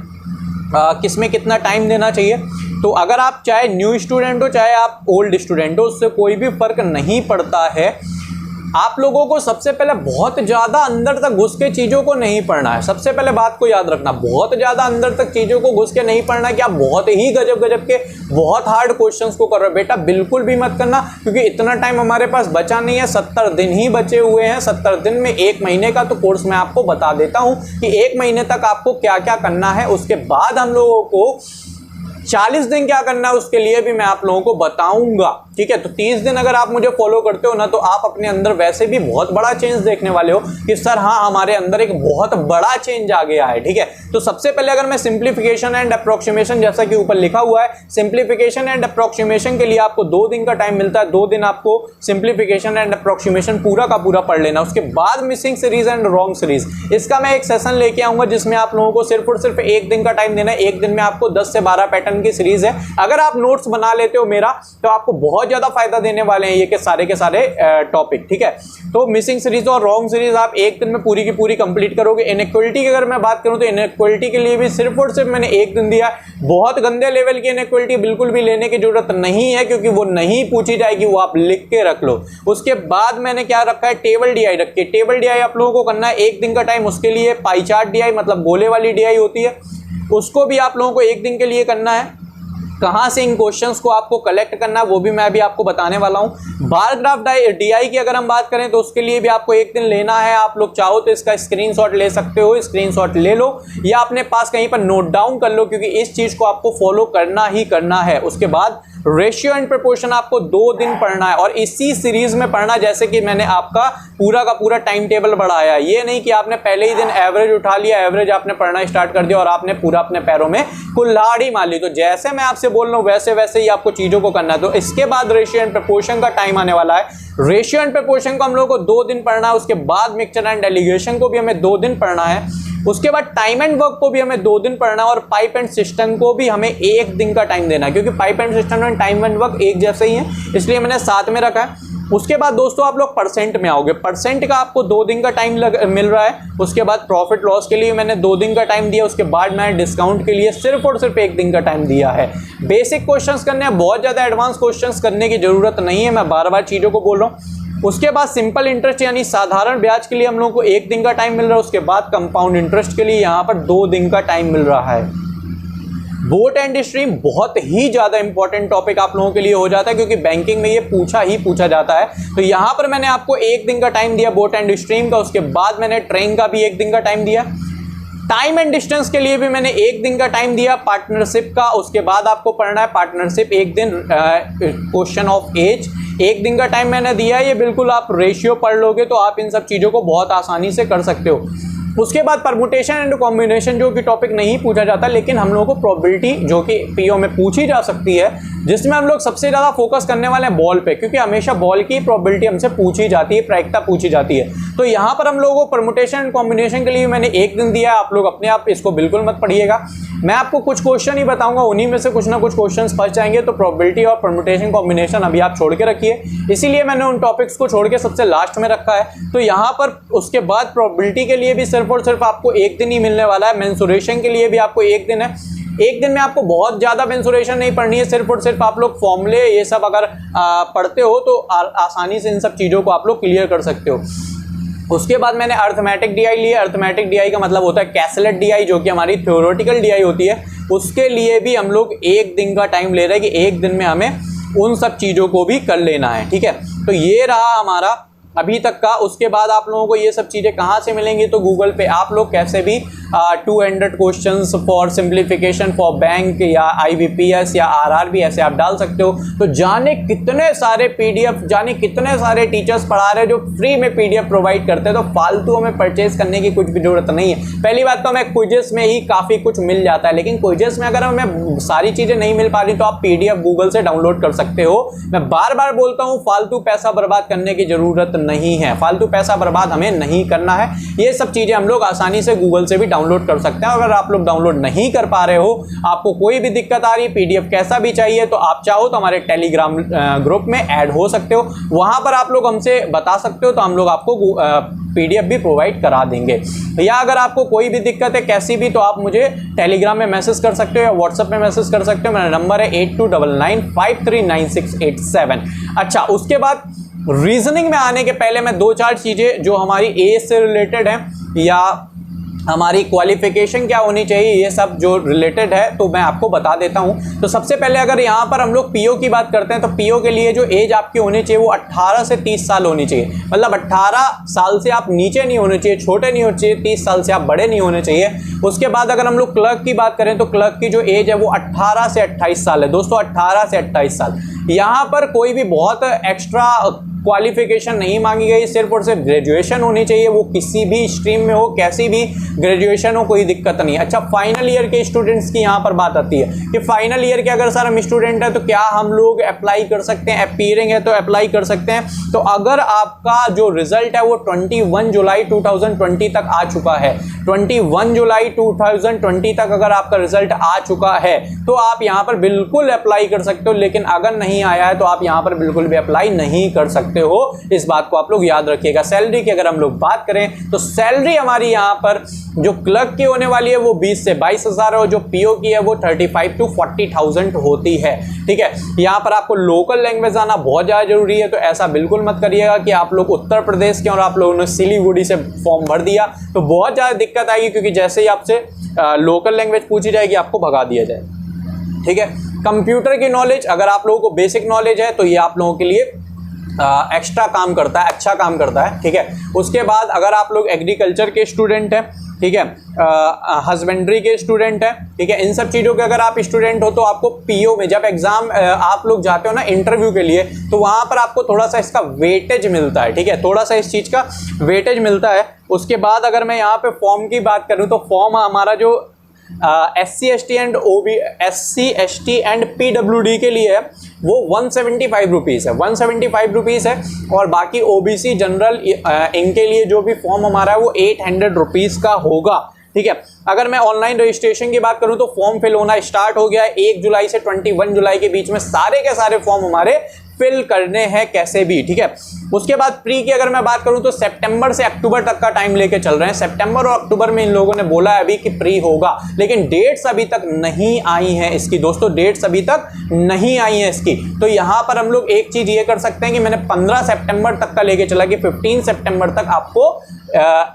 किस में कितना टाइम देना चाहिए, तो अगर आप चाहे न्यू स्टूडेंट हो चाहे आप ओल्ड स्टूडेंट हो, उससे कोई भी फर्क नहीं पड़ता है। आप लोगों को सबसे पहले बहुत ज़्यादा अंदर तक घुस के चीज़ों को नहीं पढ़ना है। सबसे पहले बात को याद रखना, बहुत ज़्यादा अंदर तक चीज़ों को घुस के नहीं पढ़ना है कि आप बहुत ही गजब गजब के बहुत हार्ड क्वेश्चंस को कर रहे हो। बेटा बिल्कुल भी मत करना, क्योंकि इतना टाइम हमारे पास बचा नहीं है। 70 दिन ही बचे हुए हैं। 70 दिन में 1 महीने का तो कोर्स मैं आपको बता देता हूँ कि 1 महीने तक आपको क्या क्या करना है। उसके बाद हम लोगों को 40 दिन क्या करना है उसके लिए भी मैं आप लोगों को बताऊंगा, ठीक है। तो 30 दिन अगर आप मुझे फॉलो करते हो ना, तो आप अपने अंदर वैसे भी बहुत बड़ा चेंज देखने वाले हो कि सर हाँ, हमारे अंदर एक बहुत बड़ा चेंज आ गया है, ठीक है। तो सबसे पहले अगर मैं सिंप्लीफिकेशन एंड अप्रोक्सीमेशन, जैसा कि ऊपर लिखा हुआ है, सिंप्लीफिकेशन एंड अप्रोक्सीमेशन के लिए आपको 2 दिन का टाइम मिलता है। 2 दिन आपको सिंप्लीफिकेशन एंड अप्रोक्सीमेशन पूरा का पूरा पढ़ लेना। उसके बाद missing series and wrong series, इसका मैं एक सेशन लेके आऊंगा जिसमें आप लोगों को सिर्फ और सिर्फ 1 दिन का टाइम देना है। 1 दिन में आपको 10 से 12 पैटर्न की सीरीज है। अगर आप नोट्स बना लेते हो मेरा, तो आपको बहुत ज्यादा फायदा देने वाले हैं ये के सारे टॉपिक, ठीक है। तो मिसिंग सीरीज और रॉन्ग सीरीज आप 1 दिन में पूरी की पूरी कंप्लीट करोगे। इनइक्वालिटी की अगर मैं बात करूं तो इनइक्वालिटी के लिए भी सिर्फ और सिर्फ मैंने 1 दिन दिया। बहुत गंदे लेवल की इनइक्वालिटी बिल्कुल भी लेने की जरूरत नहीं है, क्योंकि वो नहीं पूछी जाएगी, वो आप लिख के रख लो। उसके बाद मैंने क्या रखा है, टेबल डीआई रखी है। टेबल डीआई आप लोगों को करना है 1 दिन का टाइम। उसके लिए पाई चार्ट डीआई, मतलब गोले वाली डीआई होती है, उसको भी आप लोगों को 1 दिन के लिए करना है। कहाँ से इन क्वेश्चंस को आपको कलेक्ट करना है वो भी मैं अभी आपको बताने वाला हूँ। बार ग्राफ डीआई की अगर हम बात करें तो उसके लिए भी आपको 1 दिन लेना है। आप लोग चाहो तो इसका स्क्रीनशॉट ले सकते हो, स्क्रीनशॉट ले लो या अपने पास कहीं पर नोट डाउन कर लो, क्योंकि इस चीज को आपको फॉलो करना ही करना है। उसके बाद रेशियो एंड प्रोपोर्शन आपको 2 दिन पढ़ना है और इसी सीरीज में पढ़ना, जैसे कि मैंने आपका पूरा का पूरा टाइम टेबल बढ़ाया। ये नहीं कि आपने पहले ही दिन एवरेज उठा लिया, एवरेज आपने पढ़ना स्टार्ट कर दिया और आपने पूरा अपने पैरों में कुल्हाड़ी मार ली। तो जैसे मैं आपसे बोल रहा हूँ वैसे वैसे ही आपको चीजों को करना है। तो इसके बाद रेशियो एंड प्रोपोर्शन का टाइम आने वाला है। रेशियो एंड प्रोपोर्शन को हम लोगों को 2 दिन पढ़ना है। उसके बाद मिक्सचर एंड डेलीगेशन को भी हमें 2 दिन पढ़ना है। उसके बाद टाइम एंड वर्क को भी हमें 2 दिन पढ़ना है और पाइप एंड सिस्टम को भी हमें 1 दिन का टाइम देना है, क्योंकि pipe and system and time and work एक जैसे ही है, इसलिए मैंने साथ में रखा है। उसके बाद दोस्तों आप लोग परसेंट में आओगे। परसेंट का आपको 2 दिन का टाइम मिल रहा है। उसके बाद प्रॉफिट लॉस के लिए मैंने 2 दिन का टाइम दिया। उसके बाद मैंने डिस्काउंट के लिए सिर्फ और सिर्फ 1 दिन का टाइम दिया है। बेसिक क्वेश्चंस करने हैं, बहुत ज़्यादा एडवांस क्वेश्चंस करने की जरूरत नहीं है, मैं बार बार चीज़ों को बोल रहा हूँ। उसके बाद सिंपल इंटरेस्ट यानी साधारण ब्याज के लिए हम लोगों को 1 दिन का टाइम मिल रहा है। उसके बाद कंपाउंड इंटरेस्ट के लिए यहाँ पर 2 दिन का टाइम मिल रहा है। बोट एंड स्ट्रीम बहुत ही ज्यादा इंपॉर्टेंट टॉपिक आप लोगों के लिए हो जाता है, क्योंकि बैंकिंग में ये पूछा जाता है। तो यहां पर मैंने आपको 1 दिन का टाइम दिया बोट एंड स्ट्रीम का। उसके बाद मैंने ट्रेन का भी 1 दिन का टाइम दिया। टाइम एंड डिस्टेंस के लिए भी मैंने 1 दिन का टाइम दिया पार्टनरशिप का। उसके बाद आपको पढ़ना है पार्टनरशिप 1 दिन, क्वेश्चन ऑफ एज 1 दिन का टाइम मैंने दिया है। ये बिल्कुल आप रेशियो पढ़ लोगे तो आप इन सब चीज़ों को बहुत आसानी से कर सकते हो। उसके बाद परमुटेशन एंड कॉम्बिनेशन, जो कि टॉपिक नहीं पूछा जाता, लेकिन हम लोगों को प्रोबेबिलिटी जो कि पीओ में पूछी जा सकती है, जिसमें हम लोग सबसे ज़्यादा फोकस करने वाले हैं बॉल पे, क्योंकि हमेशा बॉल की प्रोबेबिलिटी हमसे पूछी जाती है, प्रायिकता पूछी जाती है। तो यहाँ पर हम लोगों को परमुटेशन एंड कॉम्बिनेशन के लिए मैंने 1 दिन दिया है। आप लोग अपने आप इसको बिल्कुल मत पढ़िएगा, मैं आपको कुछ क्वेश्चन ही बताऊंगा, उन्हीं में से कुछ ना कुछ क्वेश्चन फंस जाएंगे। तो प्रोबेबिलिटी और परमुटेशन कॉम्बिनेशन अभी आप छोड़ के रखिए, इसीलिए मैंने उन टॉपिक्स को छोड़ के सबसे लास्ट में रखा है। तो यहाँ पर उसके बाद प्रोबेबिलिटी के लिए भी सिर्फ और सिर्फ आपको 1 दिन ही मिलने वाला है। मेंसुरेशन के लिए भी आपको 1 दिन है। 1 दिन में आपको बहुत ज़्यादा मेंसुरेशन नहीं पढ़नी है, सिर्फ और सिर्फ आप लोग फॉर्मूले ये सब अगर पढ़ते हो तो आसानी से इन सब चीज़ों को आप लोग क्लियर कर सकते हो। उसके बाद मैंने अर्थमेटिक डीआई लिया। अर्थमेटिक डीआई का मतलब होता है कैसलेट डीआई, जो कि हमारी थ्योरेटिकल डीआई होती है। उसके लिए भी हम लोग 1 दिन का टाइम ले रहे हैं कि 1 दिन में हमें उन सब चीज़ों को भी कर लेना है, ठीक है। तो ये रहा हमारा अभी तक का। उसके बाद आप लोगों को ये सब चीज़ें कहाँ से मिलेंगी, तो गूगल पे आप लोग कैसे भी 200 questions for simplification for bank या IBPS या RRB ऐसे आप डाल सकते हो। तो जाने कितने सारे PDF, जाने कितने सारे टीचर्स पढ़ा रहे हैं जो फ्री में PDF प्रोवाइड करते हैं। तो फालतू हमें परचेज करने की कुछ भी जरूरत नहीं है। पहली बात तो हमें क्विजेस में ही काफ़ी कुछ मिल जाता है, लेकिन क्विजेस में अगर हमें सारी चीज़ें नहीं मिल पा रही तो आप PDF गूगल से डाउनलोड कर सकते हो। मैं बार बार बोलता हूँ, फालतू पैसा बर्बाद करने की जरूरत नहीं है, फालतू पैसा बर्बाद हमें नहीं करना है। ये सब चीजें हम लोग आसानी से गूगल से भी डाउनलोड कर सकते हैं। अगर आप लोग डाउनलोड नहीं कर पा रहे हो, आपको कोई भी दिक्कत आ रही है, PDF कैसा भी चाहिए, तो आप चाहो तो हमारे टेलीग्राम ग्रुप में ऐड हो सकते हो, वहां पर आप लोग हमसे बता सकते हो, तो हम लोग आपको PDF भी प्रोवाइड करा देंगे। या अगर आपको कोई भी दिक्कत है कैसी भी, तो आप मुझे टेलीग्राम में मैसेज कर सकते हो या व्हाट्सएप में मैसेज कर सकते हो। मेरा नंबर है 8299539687। अच्छा, उसके बाद रीजनिंग में आने के पहले मैं 2-4 चीज़ें जो हमारी एज से रिलेटेड हैं या हमारी क्वालिफिकेशन क्या होनी चाहिए, ये सब जो रिलेटेड है तो मैं आपको बता देता हूं। तो सबसे पहले अगर यहाँ पर हम लोग पीओ की बात करते हैं तो पीओ के लिए जो एज आपकी होनी चाहिए वो 18 से 30 साल होनी चाहिए। मतलब 18 साल से आप नीचे नहीं होने चाहिए, छोटे नहीं होने चाहिए, 30 साल से आप बड़े नहीं होने चाहिए। उसके बाद अगर हम लोग क्लर्क की बात करें तो क्लर्क की जो एज है वो 18 से 28 साल है दोस्तों, 18 से 28 साल। यहाँ पर कोई भी बहुत एक्स्ट्रा क्वालिफिकेशन नहीं मांगी गई, सिर्फ और सिर्फ ग्रेजुएशन होनी चाहिए, वो किसी भी स्ट्रीम में हो, कैसी भी ग्रेजुएशन हो, कोई दिक्कत नहीं। अच्छा, फाइनल ईयर के स्टूडेंट्स की यहाँ पर बात आती है कि फाइनल ईयर के अगर सर हम स्टूडेंट हैं तो क्या हम लोग अप्लाई कर सकते हैं, अपीयरिंग है तो अप्लाई कर सकते हैं। तो अगर आपका जो रिजल्ट है वो 21 जुलाई 2020 तक आ चुका है, 21 जुलाई 2020 तक अगर आपका रिजल्ट आ चुका है तो आप यहाँ पर बिल्कुल अप्लाई कर सकते हो। लेकिन अगर नहीं आया है तो आप यहाँ पर बिल्कुल भी अप्लाई नहीं कर सकते हो, इस बात को आप लोग याद रखिएगा। सैलरी की अगर हम लोग बात करें तो सैलरी हमारी यहाँ पर जो क्लर्क की होने वाली है वो 20 से 22,000 है और जो पीओ की है वो 35 to 40,000 होती है। ठीक है, यहाँ पर आपको लोकल लैंग्वेज आना बहुत ज़्यादा जरूरी है, तो ऐसा बिल्कुल मत करिएगा कि आप लोग उत्तर प्रदेश के और आप लोगों ने सिलीगुड़ी से फॉर्म भर दिया तो बहुत ज़्यादा दिक्कत आएगी, क्योंकि जैसे ही आपसे लोकल लैंग्वेज पूछी जाएगी आपको भगा दिया जाए। ठीक है, कंप्यूटर की नॉलेज अगर आप लोगों को बेसिक नॉलेज है तो ये आप लोगों के लिए एक्स्ट्रा काम करता है, अच्छा काम करता है। ठीक है, उसके बाद अगर आप लोग एग्रीकल्चर के स्टूडेंट हैं, ठीक है, हस्बेंड्री के स्टूडेंट हैं, ठीक है, इन सब चीज़ों के अगर आप स्टूडेंट हो तो आपको पीओ में जब एग्जाम आप लोग जाते हो ना इंटरव्यू के लिए तो वहाँ पर आपको थोड़ा सा इसका वेटेज मिलता है। ठीक है, थोड़ा सा इस चीज़ का वेटेज मिलता है। उसके बाद अगर मैं यहाँ पे फॉर्म की बात करूँ तो फॉर्म हमारा जो SC ST एंड PWD के लिए है वो 175 रुपीज़ है, 175 रुपीज़ है। और बाकी OBC जनरल इनके लिए जो भी फॉर्म हमारा है वो 800 रुपीज़ का होगा। ठीक है, अगर मैं ऑनलाइन रजिस्ट्रेशन की बात करूं तो फॉर्म फिल होना स्टार्ट हो गया है 1 जुलाई से 21 जुलाई के बीच में सारे के सारे फॉर्म हमारे फिल करने हैं कैसे भी। ठीक है, उसके बाद प्री की अगर मैं बात करूं तो सितंबर से अक्टूबर तक का टाइम लेके चल रहे हैं। सितंबर और अक्टूबर में इन लोगों ने बोला है अभी कि प्री होगा, लेकिन डेट्स अभी तक नहीं आई हैं इसकी दोस्तों, डेट्स अभी तक नहीं आई हैं इसकी। तो यहाँ पर हम लोग एक चीज़ ये कर सकते हैं कि मैंने 15 सितंबर तक का लेके चला कि 15 सितंबर तक आपको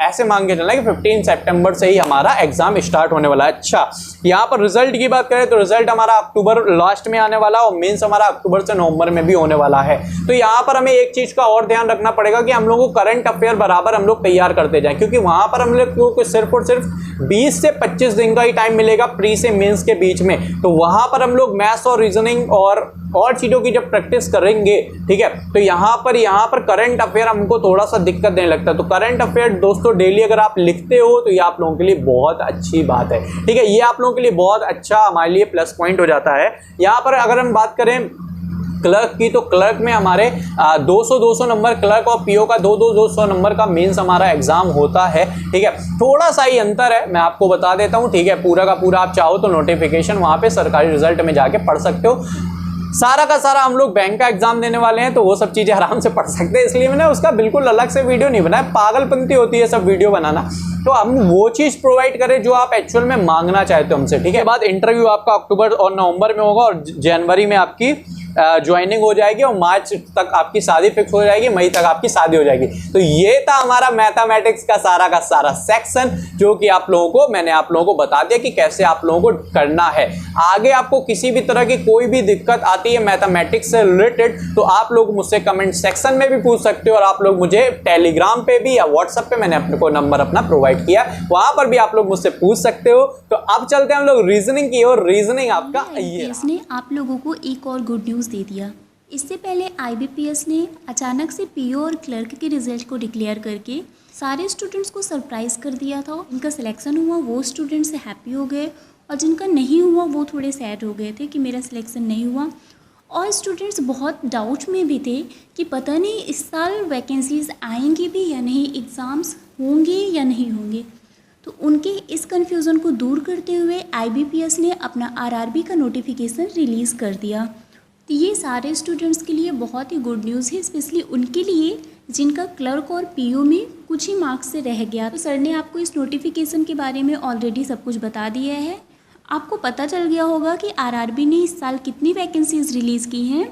ऐसे मांग के चलना कि 15 सितंबर से ही हमारा एग्जाम स्टार्ट होने वाला है। अच्छा, यहाँ पर रिजल्ट की बात करें तो रिजल्ट हमारा अक्टूबर लास्ट में आने वाला है और मेंस हमारा अक्टूबर से नवंबर में भी होने वाला है। तो यहाँ पर हमें एक चीज़ का और ध्यान रखना पड़ेगा कि हम लोगों को करंट अफेयर बराबर हम लोग तैयार करते जाएं, क्योंकि वहाँ पर हम लोग को सिर्फ और सिर्फ 20 से 25 दिन का ही टाइम मिलेगा प्री से मेंस के बीच में। तो वहाँ पर हम लोग मैथ्स और रीजनिंग और चीज़ों की जब प्रैक्टिस करेंगे, ठीक है, तो यहाँ पर करंट अफेयर हमको थोड़ा सा दिक्कत देने लगता है। तो करंट अफेयर दोस्तों डेली अगर आप लिखते हो तो ये आप लोगों के लिए बहुत अच्छी बात है। ठीक है, ये आप लोगों के लिए बहुत अच्छा हमारे लिए प्लस पॉइंट हो जाता है। यहाँ पर अगर हम बात करें क्लर्क की तो क्लर्क में हमारे 200 नंबर क्लर्क और पीओ का 200 नंबर का मेंस हमारा एग्जाम होता है। ठीक है, थोड़ा सा ही अंतर है, मैं आपको बता देता हूँ। ठीक है, पूरा का पूरा आप चाहो तो नोटिफिकेशन वहाँ पे सरकारी रिजल्ट में जाके पढ़ सकते हो। सारा का सारा हम लोग बैंक का एग्जाम देने वाले हैं तो वो सब चीज़ें आराम से पढ़ सकते हैं, इसलिए मैंने उसका बिल्कुल अलग से वीडियो नहीं बनाया। पागलपंती होती है सब वीडियो बनाना, तो हम वो चीज़ प्रोवाइड करें जो आप एक्चुअल में मांगना चाहते हो हमसे। ठीक है, बाद इंटरव्यू आपका अक्टूबर और नवंबर में होगा और जनवरी में आपकी ज्वाइनिंग हो जाएगी और मार्च तक आपकी शादी फिक्स हो जाएगी, मई तक आपकी शादी हो जाएगी। तो ये था हमारा मैथमेटिक्स का सारा सेक्शन जो कि मैंने आप लोगों को बता दिया कि कैसे आप लोगों को करना है। आगे आपको किसी भी तरह की कोई भी दिक्कत आती है मैथमेटिक्स से रिलेटेड तो आप लोग मुझसे कमेंट सेक्शन में भी पूछ सकते हो और आप लोग मुझे टेलीग्राम पे भी या व्हाट्सएप पे मैंने अपने को नंबर अपना प्रोवाइड किया, वहां पर भी आप लोग मुझसे पूछ सकते हो। तो अब चलते हैं हम लोग रीजनिंग की ओर। रीजनिंग आपका इसने आप लोगों को एक और गुड न्यूज़ दे दिया। इससे पहले IBPS ने अचानक से पीओ और क्लर्क के रिजल्ट को डिक्लेयर करके सारे स्टूडेंट्स को सरप्राइज़ कर दिया था। जिनका सिलेक्शन हुआ वो स्टूडेंट्स हैप्पी हो गए और जिनका नहीं हुआ वो थोड़े सैड हो गए थे कि मेरा सिलेक्शन नहीं हुआ। और स्टूडेंट्स बहुत डाउट में भी थे कि पता नहीं इस साल वैकेंसीज आएंगी भी या नहीं, एग्ज़ाम्स होंगे या नहीं होंगे। तो उनके इस कन्फ्यूज़न को दूर करते हुए IBPS ने अपना RRB का नोटिफिकेशन रिलीज़ कर दिया। तो ये सारे स्टूडेंट्स के लिए बहुत ही गुड न्यूज़ है, स्पेशली उनके लिए जिनका क्लर्क और पीओ में कुछ ही मार्क्स से रह गया। तो सर ने आपको इस नोटिफिकेशन के बारे में ऑलरेडी सब कुछ बता दिया है। आपको पता चल गया होगा कि RRB ने इस साल कितनी वैकेंसीज रिलीज़ की हैं।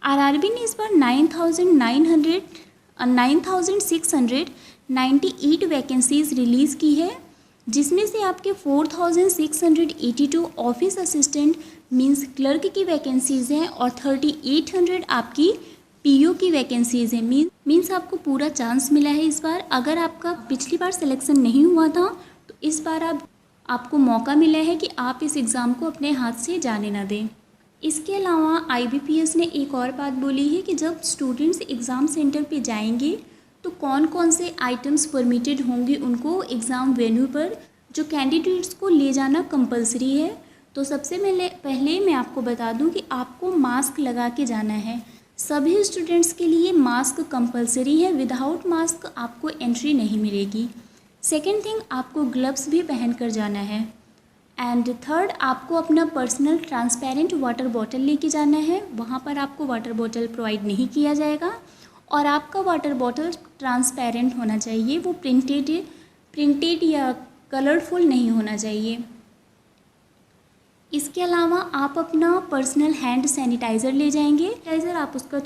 आरआरबी ने इस बार 9,698 वैकेंसीज रिलीज़ की है, जिसमें से आपके 4,682 ऑफिस असिस्टेंट मींस क्लर्क की वैकेंसीज़ हैं और 3,800 आपकी पीओ की वैकेंसीज़ हैं। मींस आपको पूरा चांस मिला है इस बार। अगर आपका पिछली बार सिलेक्शन नहीं हुआ था तो इस बार आपको मौका मिला है कि आप इस एग्ज़ाम को अपने हाथ से जाने ना दें। इसके अलावा आईबीपीएस ने एक और बात बोली है कि जब स्टूडेंट्स एग्ज़ाम सेंटर पे जाएंगे तो कौन कौन से आइटम्स परमिटेड होंगे उनको एग्ज़ाम वेन्यू पर, जो कैंडिडेट्स को ले जाना कंपलसरी है। तो सबसे पहले मैं आपको बता दूं कि आपको मास्क लगा के जाना है। सभी स्टूडेंट्स के लिए मास्क कंपलसरी है, विदाउट मास्क आपको एंट्री नहीं मिलेगी। सेकेंड थिंग, आपको ग्लव्स भी पहन कर जाना है। एंड थर्ड, आपको अपना पर्सनल ट्रांसपेरेंट वाटर बॉटल लेके जाना है। वहाँ पर आपको वाटर बॉटल प्रोवाइड नहीं किया जाएगा और आपका वाटर बॉटल ट्रांसपेरेंट होना चाहिए, वो प्रिंटेड या कलरफुल नहीं होना चाहिए। इसके अलावा आप अपना पर्सनल हैंड सैनिटाइज़र ले जाएंगे। सैनिटाइज़र आप उसका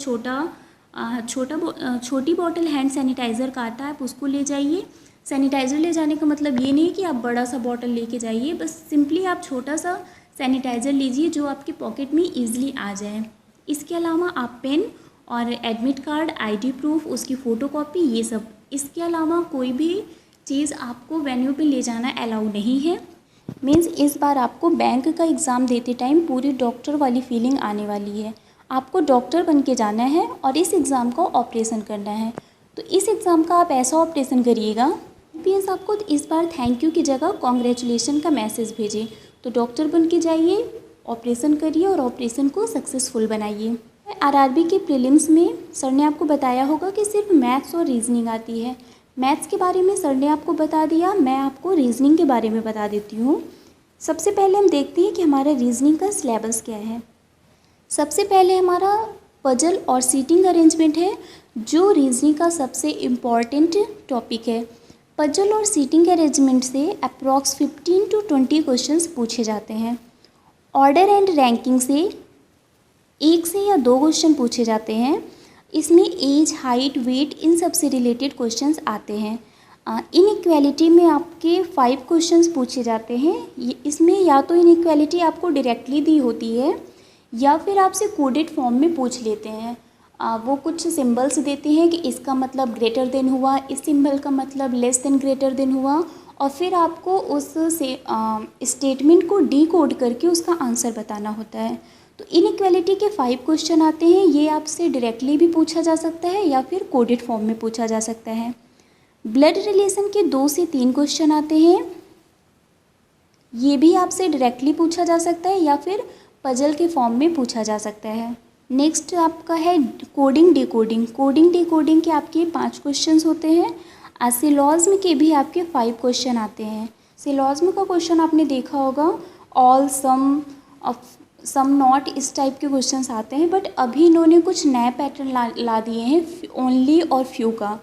छोटी बॉटल हैंड सैनिटाइज़र का आता है, आप उसको ले जाइए। सैनिटाइज़र ले जाने का मतलब ये नहीं कि आप बड़ा सा बॉटल लेके जाइए, बस सिंपली आप छोटा सा सैनिटाइज़र लीजिए जो आपके पॉकेट में ईजिली आ जाए। इसके अलावा आप पेन और एडमिट कार्ड, आईडी प्रूफ, उसकी फ़ोटोकॉपी, ये सब। इसके अलावा कोई भी चीज़ आपको वेन्यू पे ले जाना अलाउ नहीं है। मीन्स इस बार आपको बैंक का एग्ज़ाम देते टाइम पूरी डॉक्टर वाली फीलिंग आने वाली है। आपको डॉक्टर बन के जाना है और इस एग्ज़ाम का ऑपरेशन करना है। तो इस एग्ज़ाम का आप ऐसा ऑपरेशन करिएगा, पीएस आपको इस बार थैंक यू की जगह कॉन्ग्रेचुलेशन का मैसेज भेजे। तो डॉक्टर बन के जाइए, ऑपरेशन करिए और ऑपरेशन को सक्सेसफुल बनाइए। आरआरबी के प्रीलिम्स में सर ने आपको बताया होगा कि सिर्फ मैथ्स और रीजनिंग आती है। मैथ्स के बारे में सर ने आपको बता दिया, मैं आपको रीजनिंग के बारे में बता देती हूँ। सबसे पहले हम देखते हैं कि हमारा रीजनिंग का सिलेबस क्या है। सबसे पहले हमारा पजल और सीटिंग अरेंजमेंट है, जो रीजनिंग का सबसे इम्पॉर्टेंट टॉपिक है। पजल और सीटिंग अरेंजमेंट से अप्रॉक्स 15 to 20 क्वेश्चंस पूछे जाते हैं। ऑर्डर एंड रैंकिंग से 1 से या 2 क्वेश्चन पूछे जाते हैं। इसमें एज, हाइट, वेट, इन सब से रिलेटेड क्वेश्चंस आते हैं। इनइक्वालिटी में आपके 5 क्वेश्चंस पूछे जाते हैं। इसमें या तो इनइक्वालिटी आपको डायरेक्टली दी होती है या फिर आपसे कोडेड फॉर्म में पूछ लेते हैं। वो कुछ सिंबल्स देते हैं कि इसका मतलब ग्रेटर देन हुआ, इस सिंबल का मतलब लेस देन ग्रेटर देन हुआ, और फिर आपको उस स्टेटमेंट को डीकोड करके उसका आंसर बताना होता है। तो इनइक्वालिटी के 5 क्वेश्चन आते हैं। ये आपसे डायरेक्टली भी पूछा जा सकता है या फिर कोडेड फॉर्म में पूछा जा सकता है। ब्लड रिलेशन के 2 से 3 क्वेश्चन आते हैं। ये भी आपसे डायरेक्टली पूछा जा सकता है या फिर पजल के फॉर्म में पूछा जा सकता है। नेक्स्ट आपका है कोडिंग डिकोडिंग। कोडिंग डिकोडिंग के आपके 5 क्वेश्चंस होते हैं। सिलॉज्म के भी आपके 5 क्वेश्चन आते हैं। सिलॉज्म का क्वेश्चन आपने देखा होगा, ऑल, सम नॉट, इस टाइप के क्वेश्चंस आते हैं। बट अभी इन्होंने कुछ नए पैटर्न ला दिए हैं, ओनली और फ्यू का।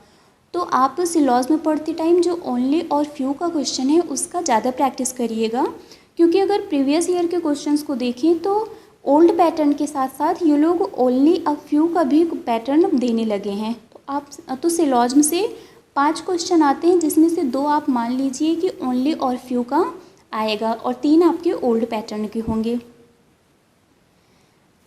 तो आप सिलॉज्म पढ़ते टाइम जो ओनली और फ्यू का क्वेश्चन है उसका ज़्यादा प्रैक्टिस करिएगा, क्योंकि अगर प्रीवियस ईयर के क्वेश्चंस को देखें तो ओल्ड पैटर्न के साथ साथ ये लोग ओनली और फ्यू का भी पैटर्न देने लगे हैं। तो सिलॉज्म से 5 क्वेश्चन आते हैं, जिसमें से 2 आप मान लीजिए कि ओनली और फ्यू का आएगा और 3 आपके ओल्ड पैटर्न के होंगे।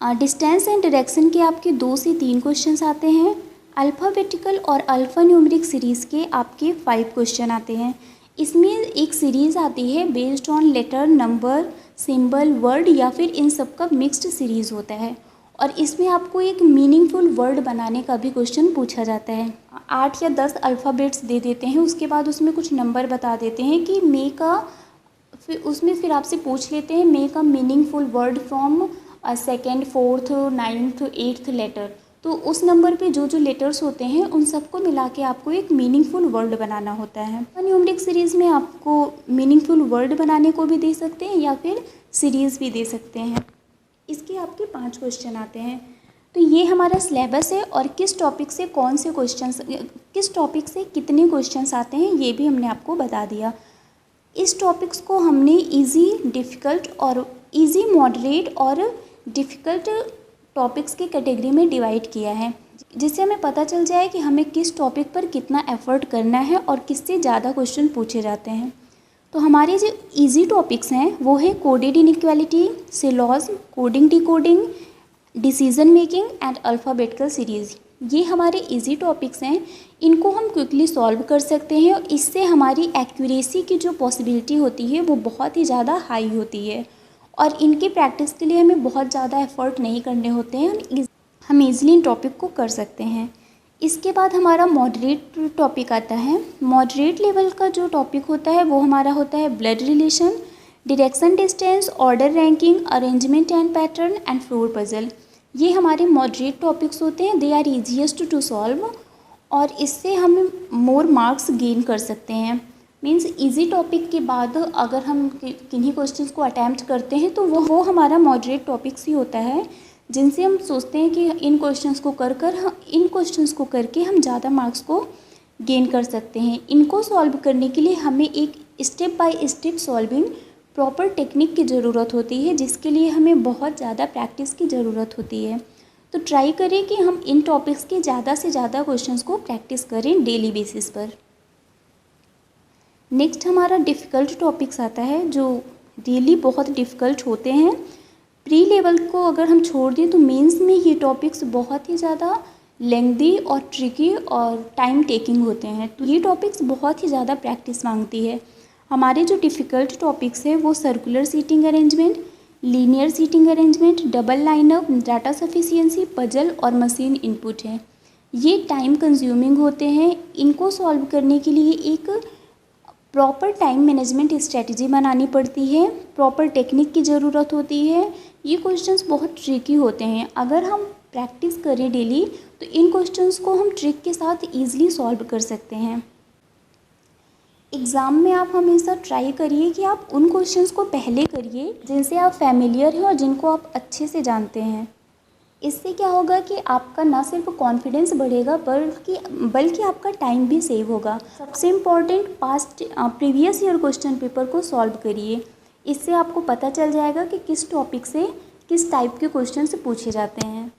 डिस्टेंस एंड डायरेक्शन के आपके 2 से 3 क्वेश्चंस आते हैं। अल्फ़ाबेटिकल और अल्फ़ा न्यूमेरिक सीरीज़ के आपके 5 क्वेश्चन आते हैं। इसमें एक सीरीज़ आती है based on letter, number, symbol, word या फिर इन सब का मिक्स्ड सीरीज़ होता है। और इसमें आपको एक मीनिंगफुल वर्ड बनाने का भी क्वेश्चन पूछा जाता है। 8 या 10 अल्फ़ाबेट्स दे देते हैं, उसके बाद उसमें कुछ नंबर बता देते हैं कि मे का, फिर आपसे पूछ लेते हैं मे का meaningful word from 2nd, 4th, 9th, 8th letter. तो उस नंबर पे जो जो लेटर्स होते हैं उन सबको मिला के आपको एक मीनिंगफुल वर्ड बनाना होता है। न्यूमेरिक सीरीज़ में आपको मीनिंगफुल वर्ड बनाने को भी दे सकते हैं या फिर सीरीज़ भी दे सकते हैं। इसके आपके 5 क्वेश्चन आते हैं। तो ये हमारा सिलेबस है और किस टॉपिक से कौन से क्वेश्चंस, किस टॉपिक से कितने क्वेश्चंस आते हैं ये भी हमने आपको बता दिया। इस टॉपिक्स को हमने इजी, डिफ़िकल्ट और इजी, मॉडरेट और डिफ़िकल्ट टॉपिक्स की कैटेगरी में डिवाइड किया है, जिससे हमें पता चल जाए कि हमें किस टॉपिक पर कितना एफर्ट करना है और किससे ज़्यादा क्वेश्चन पूछे जाते हैं। तो हमारे जो इजी टॉपिक्स हैं वो है coded inequality, syllogism, coding decoding, decision making and alphabetical series. ये हमारे इजी टॉपिक्स हैं, इनको हम क्विकली सॉल्व कर सकते हैं और इससे हमारी एक्यूरेसी की जो पॉसिबिलिटी होती है वो बहुत ही ज़्यादा हाई होती है और इनकी प्रैक्टिस के लिए हमें बहुत ज़्यादा एफर्ट नहीं करने होते हैं, हम ईज़िली इन टॉपिक को कर सकते हैं। इसके बाद हमारा मॉडरेट टॉपिक आता है। मॉडरेट लेवल का जो टॉपिक होता है वो हमारा होता है blood relation, direction distance, order ranking, arrangement and pattern and floor puzzle. ये हमारे मॉडरेट टॉपिक्स होते हैं, they are easiest to solve और इससे हम मोर मार्क्स गेन कर सकते हैं। मीन्स इजी टॉपिक के बाद अगर हम किन्हीं क्वेश्चंस को अटैम्प्ट करते हैं तो वो हमारा मॉडरेट टॉपिक्स ही होता है, जिनसे हम सोचते हैं कि इन क्वेश्चंस को करके हम ज़्यादा मार्क्स को गेन कर सकते हैं। इनको सॉल्व करने के लिए हमें एक step by step solving proper technique की ज़रूरत होती है, जिसके लिए हमें बहुत ज़्यादा प्रैक्टिस की ज़रूरत होती है। तो ट्राई करें कि हम इन टॉपिक्स के ज़्यादा से ज़्यादा क्वेश्चंस को प्रैक्टिस करें डेली बेसिस पर। नेक्स्ट हमारा डिफ़िकल्ट टॉपिक्स आता है, जो डेली बहुत डिफ़िकल्ट होते हैं। प्री लेवल को अगर हम छोड़ दें तो मेंस में ये टॉपिक्स बहुत ही ज़्यादा लेंथी और ट्रिकी और टाइम टेकिंग होते हैं, तो ये टॉपिक्स बहुत ही ज़्यादा प्रैक्टिस मांगती है। हमारे जो डिफ़िकल्ट टॉपिक्स है वो circular seating arrangement, linear seating arrangement, double lineup, data sufficiency, puzzle और मशीन इनपुट है। ये टाइम कंज्यूमिंग होते हैं, इनको सॉल्व करने के लिए एक प्रॉपर टाइम मैनेजमेंट स्ट्रेटजी बनानी पड़ती है, प्रॉपर टेक्निक की ज़रूरत होती है। ये क्वेश्चंस बहुत ट्रिकी होते हैं, अगर हम प्रैक्टिस करें डेली तो इन क्वेश्चंस को हम ट्रिक के साथ ईज़िली सॉल्व कर सकते हैं। एग्ज़ाम में आप हमेशा ट्राई करिए कि आप उन क्वेश्चंस को पहले करिए जिनसे आप फैमिलियर हैं और जिनको आप अच्छे से जानते हैं। इससे क्या होगा कि आपका ना सिर्फ कॉन्फिडेंस बढ़ेगा बल्कि आपका टाइम भी सेव होगा। सबसे important previous year question paper को सॉल्व करिए, इससे आपको पता चल जाएगा कि किस टॉपिक से किस टाइप के क्वेश्चन से पूछे जाते हैं।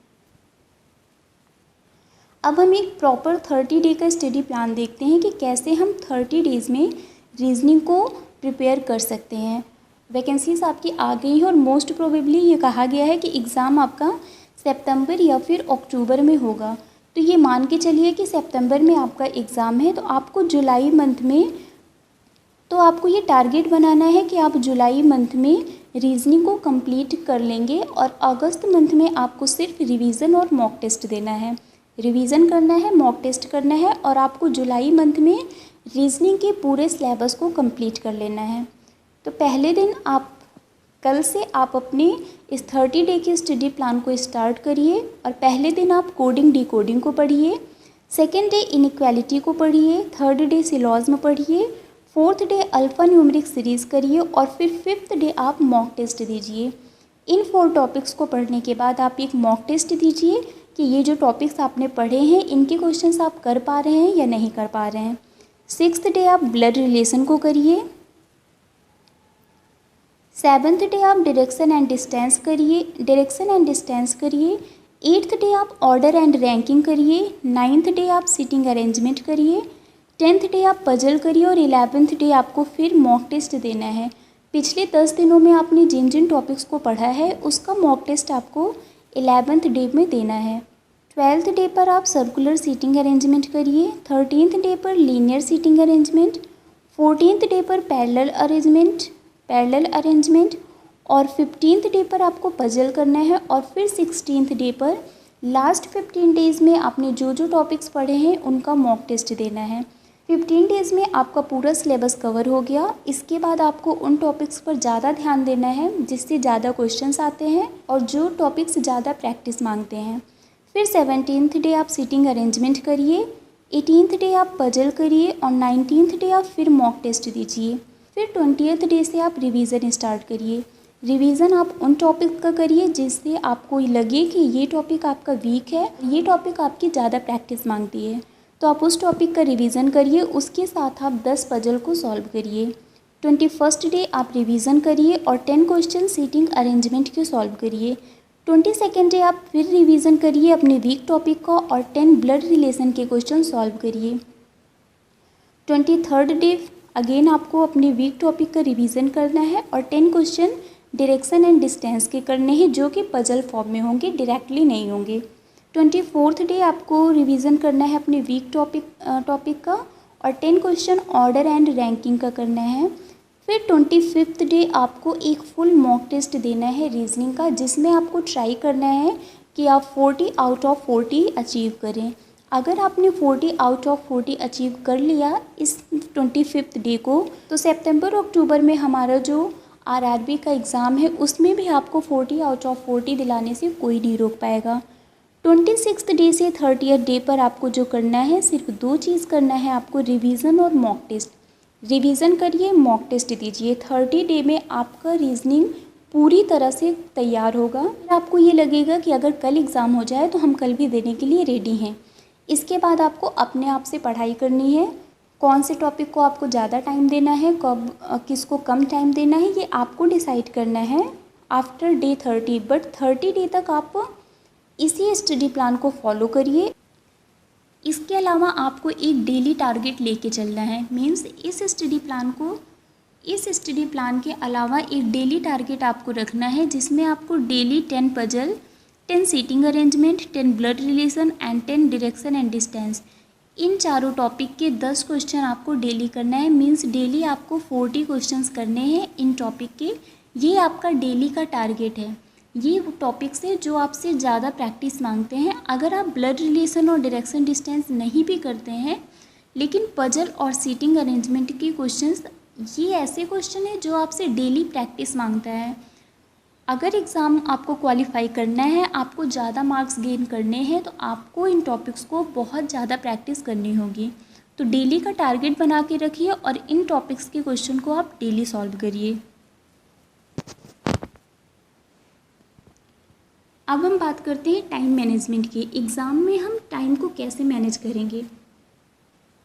अब हम एक प्रॉपर 30 डे का स्टडी प्लान देखते हैं कि कैसे हम 30 डेज़ में रीजनिंग को प्रिपेयर कर सकते हैं। वैकेंसीज आपकी आ गई हैं और मोस्ट प्रोबेबली ये कहा गया है कि एग्ज़ाम आपका सितंबर या फिर अक्टूबर में होगा। तो ये मान के चलिए कि सितंबर में आपका एग्ज़ाम है, तो आपको जुलाई मंथ में आपको ये टारगेट बनाना है कि आप जुलाई मंथ में रीजनिंग को कंप्लीट कर लेंगे और अगस्त मंथ में आपको सिर्फ रिवीजन और मॉक टेस्ट देना है, रिवीजन करना है, मॉक टेस्ट करना है और आपको जुलाई मंथ में रीजनिंग के पूरे सिलेबस को कंप्लीट कर लेना है। तो पहले दिन कल से आप अपने इस 30 डे के स्टडी प्लान को स्टार्ट करिए और पहले दिन आप कोडिंग डिकोडिंग को पढ़िए, सेकेंड डे इनइक्वालिटी को पढ़िए, थर्ड डे सिलॉजिज्म पढ़िए, fourth day alpha numeric series करिए और फिर फिफ्थ डे आप मॉक टेस्ट दीजिए। इन 4 टॉपिक्स को पढ़ने के बाद आप एक मॉक टेस्ट दीजिए कि ये जो टॉपिक्स आपने पढ़े हैं इनके क्वेश्चंस आप कर पा रहे हैं या नहीं कर पा रहे हैं। 6th डे आप ब्लड रिलेशन को करिए, 7th डे आप डायरेक्शन एंड डिस्टेंस करिए, 8th डे आप ऑर्डर एंड रैंकिंग करिए, 9th डे आप सीटिंग अरेंजमेंट करिए, 10th डे आप पजल करिए और 11th डे आपको फिर मॉक टेस्ट देना है। पिछले 10 दिनों में आपने जिन जिन टॉपिक्स को पढ़ा है उसका मॉक टेस्ट आपको 11th डे में देना है। 12th डे पर आप सर्कुलर सीटिंग अरेंजमेंट करिए, 13th डे पर linear seating arrangement, 14th day पर पैरेलल अरेंजमेंट और 15th डे पर आपको पजल करना है और फिर 16th डे पर लास्ट 15 डेज़ में आपने जो जो टॉपिक्स पढ़े हैं उनका मॉक टेस्ट देना है। 15 डेज़ में आपका पूरा सिलेबस कवर हो गया। इसके बाद आपको उन टॉपिक्स पर ज़्यादा ध्यान देना है जिससे ज़्यादा क्वेश्चंस आते हैं और जो टॉपिक्स ज़्यादा प्रैक्टिस मांगते हैं। फिर 17th डे आप सीटिंग अरेंजमेंट करिए, 18th डे आप पजल करिए और 19th डे आप फिर मॉक टेस्ट दीजिए। फिर 20th डे से आप रिवीजन स्टार्ट करिए। रिवीजन आप उन टॉपिक का करिए जिससे आपको लगे कि ये टॉपिक आपका वीक है, ये टॉपिक आपकी ज़्यादा प्रैक्टिस मांगती है, तो आप उस टॉपिक का रिवीजन करिए। उसके साथ आप 10 पजल को सॉल्व करिए। 21st डे आप रिवीजन करिए और 10 क्वेश्चन सीटिंग अरेंजमेंट के सॉल्व करिए। 22nd डे आप फिर रिवीजन करिए अपने वीक टॉपिक का और 10 ब्लड रिलेशन के क्वेश्चन सॉल्व करिए। 23rd डे अगेन आपको अपने वीक टॉपिक का रिवीजन करना है और 10 क्वेश्चन डायरेक्शन एंड डिस्टेंस के करने हैं जो कि पजल फॉर्म में होंगे, डायरेक्टली नहीं होंगे। 24th डे आपको रिवीजन करना है अपने वीक टॉपिक का और 10 क्वेश्चन ऑर्डर एंड रैंकिंग का करना है। फिर 25th डे आपको एक फुल मॉक टेस्ट देना है रीजनिंग का, जिसमें आपको ट्राई करना है कि आप 40 आउट ऑफ 40 अचीव करें। अगर आपने 40 आउट ऑफ 40 अचीव कर लिया इस 25th डे को, तो सितंबर अक्टूबर में हमारा जो RRB का एग्ज़ाम है उसमें भी आपको 40 आउट ऑफ 40 दिलाने से कोई नहीं रोक पाएगा। 26th डे से 30th डे पर आपको जो करना है, सिर्फ 2 चीज़ करना है आपको, रिवीजन और मॉक टेस्ट। रिवीजन करिए, मॉक टेस्ट दीजिए। 30 डे में आपका रीजनिंग पूरी तरह से तैयार होगा। आपको ये लगेगा कि अगर कल एग्ज़ाम हो जाए तो हम कल भी देने के लिए रेडी हैं। इसके बाद आपको अपने आप से पढ़ाई करनी है। कौन से टॉपिक को आपको ज़्यादा टाइम देना है, कब किसको कम टाइम देना है, ये आपको डिसाइड करना है आफ्टर डे 30। बट 30 डे तक आप इसी स्टडी प्लान को फॉलो करिए। इसके अलावा आपको एक डेली टारगेट लेके चलना है। मीन्स इस स्टडी प्लान के अलावा एक डेली टारगेट आपको रखना है, जिसमें आपको daily 10 puzzle, 10 seating arrangement, 10 blood relation and 10 direction and distance, इन चारों टॉपिक के 10 क्वेश्चन आपको डेली करना है। मीन्स डेली आपको 40 क्वेश्चंस करने हैं इन टॉपिक के। ये आपका डेली का टारगेट है। ये टॉपिक्स है जो आपसे ज़्यादा प्रैक्टिस मांगते हैं। अगर आप ब्लड रिलेशन और डायरेक्शन डिस्टेंस नहीं भी करते हैं, लेकिन पजल और सीटिंग अरेंजमेंट के क्वेश्चंस, ये ऐसे क्वेश्चन है जो आपसे डेली प्रैक्टिस मांगता है। अगर एग्ज़ाम आपको क्वालिफाई करना है, आपको ज़्यादा मार्क्स गेन करने हैं, तो आपको इन टॉपिक्स को बहुत ज़्यादा प्रैक्टिस करनी होगी। तो डेली का टारगेट बना के रखिए और इन टॉपिक्स के क्वेश्चन को आप डेली सॉल्व करिए। अब हम बात करते हैं टाइम मैनेजमेंट की। एग्ज़ाम में हम टाइम को कैसे मैनेज करेंगे।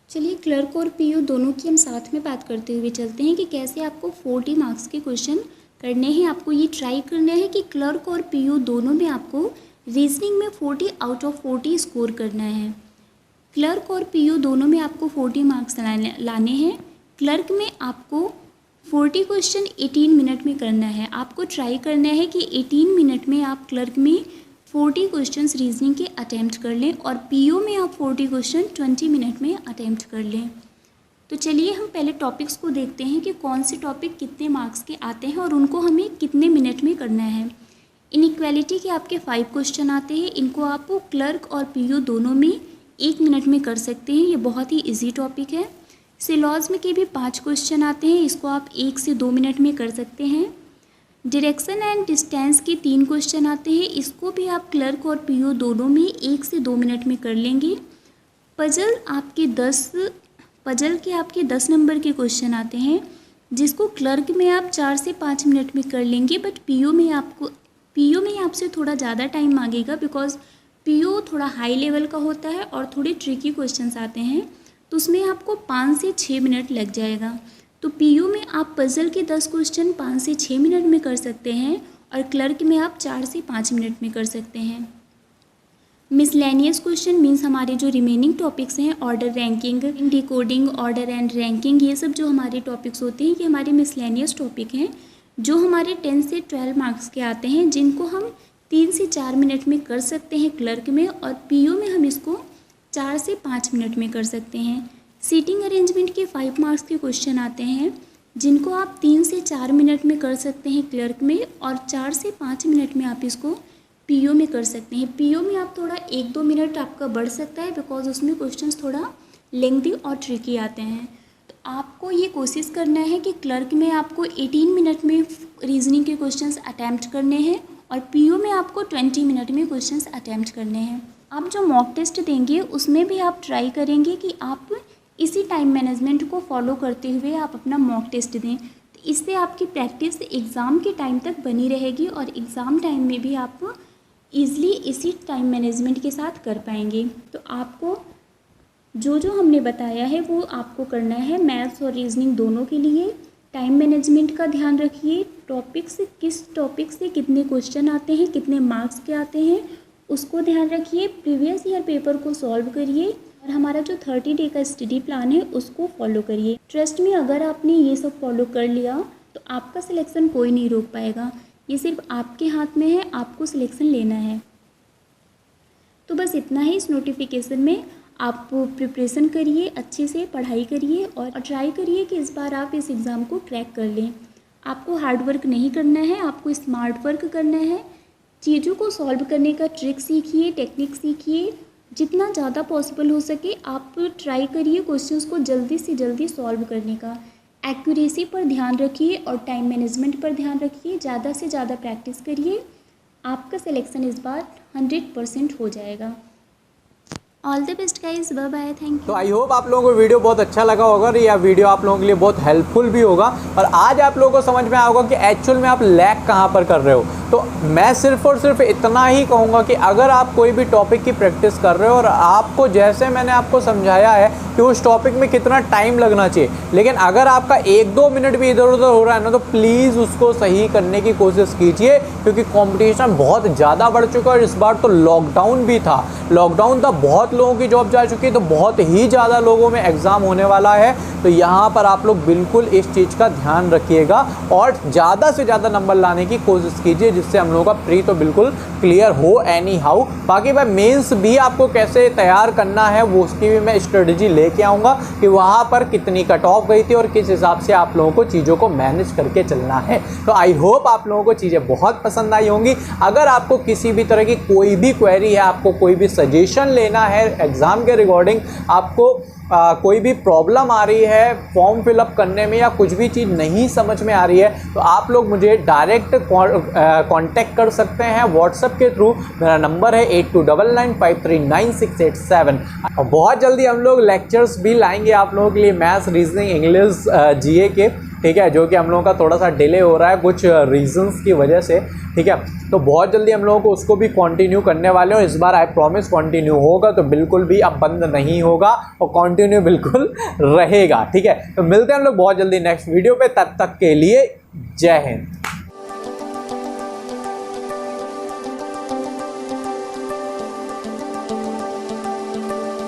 चलिए क्लर्क और पीओ दोनों की हम साथ में बात करते हुए चलते हैं कि कैसे आपको 40 मार्क्स के क्वेश्चन करने हैं। आपको ये ट्राई करना है कि क्लर्क और पीओ दोनों में आपको रीजनिंग में 40 आउट ऑफ 40 स्कोर करना है। क्लर्क और पीओ दोनों में आपको 40 मार्क्स लाने हैं। क्लर्क में आपको 40 क्वेश्चन 18 मिनट में करना है। आपको ट्राई करना है कि 18 मिनट में आप क्लर्क में 40 क्वेश्चंस रीजनिंग के अटैम्प्ट कर लें और पीओ में आप 40 क्वेश्चन 20 मिनट में अटैम्प्ट कर लें। तो चलिए हम पहले टॉपिक्स को देखते हैं कि कौन से टॉपिक कितने मार्क्स के आते हैं और उनको हमें कितने मिनट में करना है। इनइक्वालिटी के आपके 5 क्वेश्चन आते हैं। इनको आप क्लर्क और पीओ दोनों में 1 मिनट में कर सकते हैं। ये बहुत ही ईजी टॉपिक है। सिलॉजिज्म के भी 5 क्वेश्चन आते हैं। इसको आप 1 से 2 मिनट में कर सकते हैं। डायरेक्शन एंड डिस्टेंस के 3 क्वेश्चन आते हैं। इसको भी आप क्लर्क और पीओ दोनों में 1 से 2 मिनट में कर लेंगे। पजल के आपके 10 नंबर के क्वेश्चन आते हैं, जिसको क्लर्क में आप 4 से 5 मिनट में कर लेंगे। बट पीओ में आपसे थोड़ा ज़्यादा टाइम मांगेगा, बिकॉज पीओ थोड़ा हाई लेवल का होता है और थोड़े ट्रिकी क्वेश्चंस आते हैं, तो उसमें आपको 5 से 6 मिनट लग जाएगा। तो पीओ में आप पजल के 10 क्वेश्चन 5 से 6 मिनट में कर सकते हैं और क्लर्क में आप 4 से 5 मिनट में कर सकते हैं। मिसलेनियस क्वेश्चन मीन्स हमारे जो रिमेनिंग टॉपिक्स हैं, order ranking, decoding, order and ranking, ये सब जो हमारे टॉपिक्स होते हैं, ये हमारे मिसलेनियस टॉपिक हैं जो हमारे 10 से 12 मार्क्स के आते हैं, जिनको हम 3 से 4 मिनट में कर सकते हैं क्लर्क में, और पीओ में हम इसको 4 से 5 मिनट में कर सकते हैं। सीटिंग अरेंजमेंट के 5 मार्क्स के क्वेश्चन आते हैं, जिनको आप 3 से 4 मिनट में कर सकते हैं क्लर्क में, और 4 से 5 मिनट में आप इसको पीओ में कर सकते हैं। पीओ में आप थोड़ा 1-2 मिनट आपका बढ़ सकता है, बिकॉज उसमें क्वेश्चंस थोड़ा लेंथी और ट्रिकी आते हैं। तो आपको ये कोशिश करना है कि क्लर्क में आपको 18 मिनट में रीजनिंग के क्वेश्चंस अटैम्प्ट करने हैं और पीओ में आपको 20 मिनट में क्वेश्चंस अटैम्प्ट करने हैं। आप जो मॉक टेस्ट देंगे उसमें भी आप ट्राई करेंगे कि आप इसी टाइम मैनेजमेंट को फॉलो करते हुए आप अपना मॉक टेस्ट दें। तो इससे आपकी प्रैक्टिस एग्ज़ाम के टाइम तक बनी रहेगी और एग्ज़ाम टाइम में भी आप ईज़िली इसी टाइम मैनेजमेंट के साथ कर पाएंगे। तो आपको जो हमने बताया है वो आपको करना है मैथ्स और रीजनिंग दोनों के लिए। टाइम मैनेजमेंट का ध्यान रखिए, किस टॉपिक से कितने क्वेश्चन आते हैं, कितने मार्क्स के आते हैं उसको ध्यान रखिए। प्रीवियस ईयर पेपर को सॉल्व करिए और हमारा जो 30 डे का स्टडी प्लान है उसको फॉलो करिए। ट्रस्ट में अगर आपने ये सब फॉलो कर लिया तो आपका सिलेक्शन कोई नहीं रोक पाएगा। ये सिर्फ आपके हाथ में है, आपको सिलेक्शन लेना है। तो बस इतना ही इस नोटिफिकेशन में। आप प्रिपरेशन करिए, अच्छे से पढ़ाई करिए और ट्राई करिए कि इस बार आप इस एग्ज़ाम को क्रैक कर लें। आपको हार्ड वर्क नहीं करना है, आपको स्मार्ट वर्क करना है। चीज़ों को सॉल्व करने का ट्रिक सीखिए, टेक्निक सीखिए। जितना ज़्यादा पॉसिबल हो सके आप ट्राई करिए क्वेश्चंस को जल्दी से जल्दी सॉल्व करने का। एक्यूरेसी पर ध्यान रखिए और टाइम मैनेजमेंट पर ध्यान रखिए। ज़्यादा से ज़्यादा प्रैक्टिस करिए, आपका सिलेक्शन इस बार 100% हो जाएगा। All the best guys, bye bye, thank you. तो आई होप आप लोगों को वीडियो बहुत अच्छा लगा होगा और यह वीडियो आप लोगों के लिए बहुत हेल्पफुल भी होगा और आज आप लोगों को समझ में आया होगा कि एक्चुअल में आप लैग कहाँ पर कर रहे हो। तो मैं सिर्फ और सिर्फ इतना ही कहूँगा कि अगर आप कोई भी टॉपिक की प्रैक्टिस कर रहे हो और आपको जैसे मैंने आपको समझाया है कि उस टॉपिक में कितना टाइम लगना चाहिए, लेकिन अगर आपका 1-2 मिनट भी इधर उधर हो रहा है ना, तो प्लीज़ उसको सही करने की कोशिश कीजिए, क्योंकि कंपटीशन बहुत ज़्यादा बढ़ चुका है और इस बार तो लॉकडाउन भी था। लॉकडाउन था, बहुत लोगों की जॉब जा चुकी है, तो बहुत ही ज़्यादा लोगों में एग्ज़ाम होने वाला है। तो यहाँ पर आप लोग बिल्कुल इस चीज़ का ध्यान रखिएगा और ज़्यादा से ज़्यादा नंबर लाने की कोशिश कीजिए, जिससे हम लोगों का प्री तो बिल्कुल क्लियर हो एनी हाउ। बाकी भाई मेंस भी आपको कैसे तैयार करना है वो उसकी भी मैं स्ट्रेटजी लेके आऊँगा कि वहाँ पर कितनी कट ऑफ गई थी और किस हिसाब से आप लोगों को चीज़ों को मैनेज करके चलना है। तो आई होप आप लोगों को चीज़ें बहुत पसंद आई होंगी। अगर आपको किसी भी तरह की कोई भी क्वेरी है, आपको कोई भी सजेशन लेना है एग्ज़ाम के रिगार्डिंग, आपको कोई भी प्रॉब्लम आ रही है फॉर्म फिलअप करने में या कुछ भी चीज़ नहीं समझ में आ रही है, तो आप लोग मुझे डायरेक्ट कांटेक्ट कर सकते हैं व्हाट्सएप के थ्रू। मेरा नंबर है 8299539687। और बहुत जल्दी हम लोग लेक्चर्स भी लाएंगे आप लोगों के लिए, मैथ्स, रीजनिंग, इंग्लिश, जीए के, ठीक है, जो कि हम लोगों का थोड़ा सा डिले हो रहा है कुछ रीजंस की वजह से, ठीक है। तो बहुत जल्दी हम लोगों को उसको भी कंटिन्यू करने वाले हैं और इस बार आई प्रॉमिस कंटिन्यू होगा, तो बिल्कुल भी अब बंद नहीं होगा और कंटिन्यू बिल्कुल रहेगा, ठीक है। तो मिलते हैं हम लोग बहुत जल्दी नेक्स्ट वीडियो पे, तब तक के लिए जय हिंद।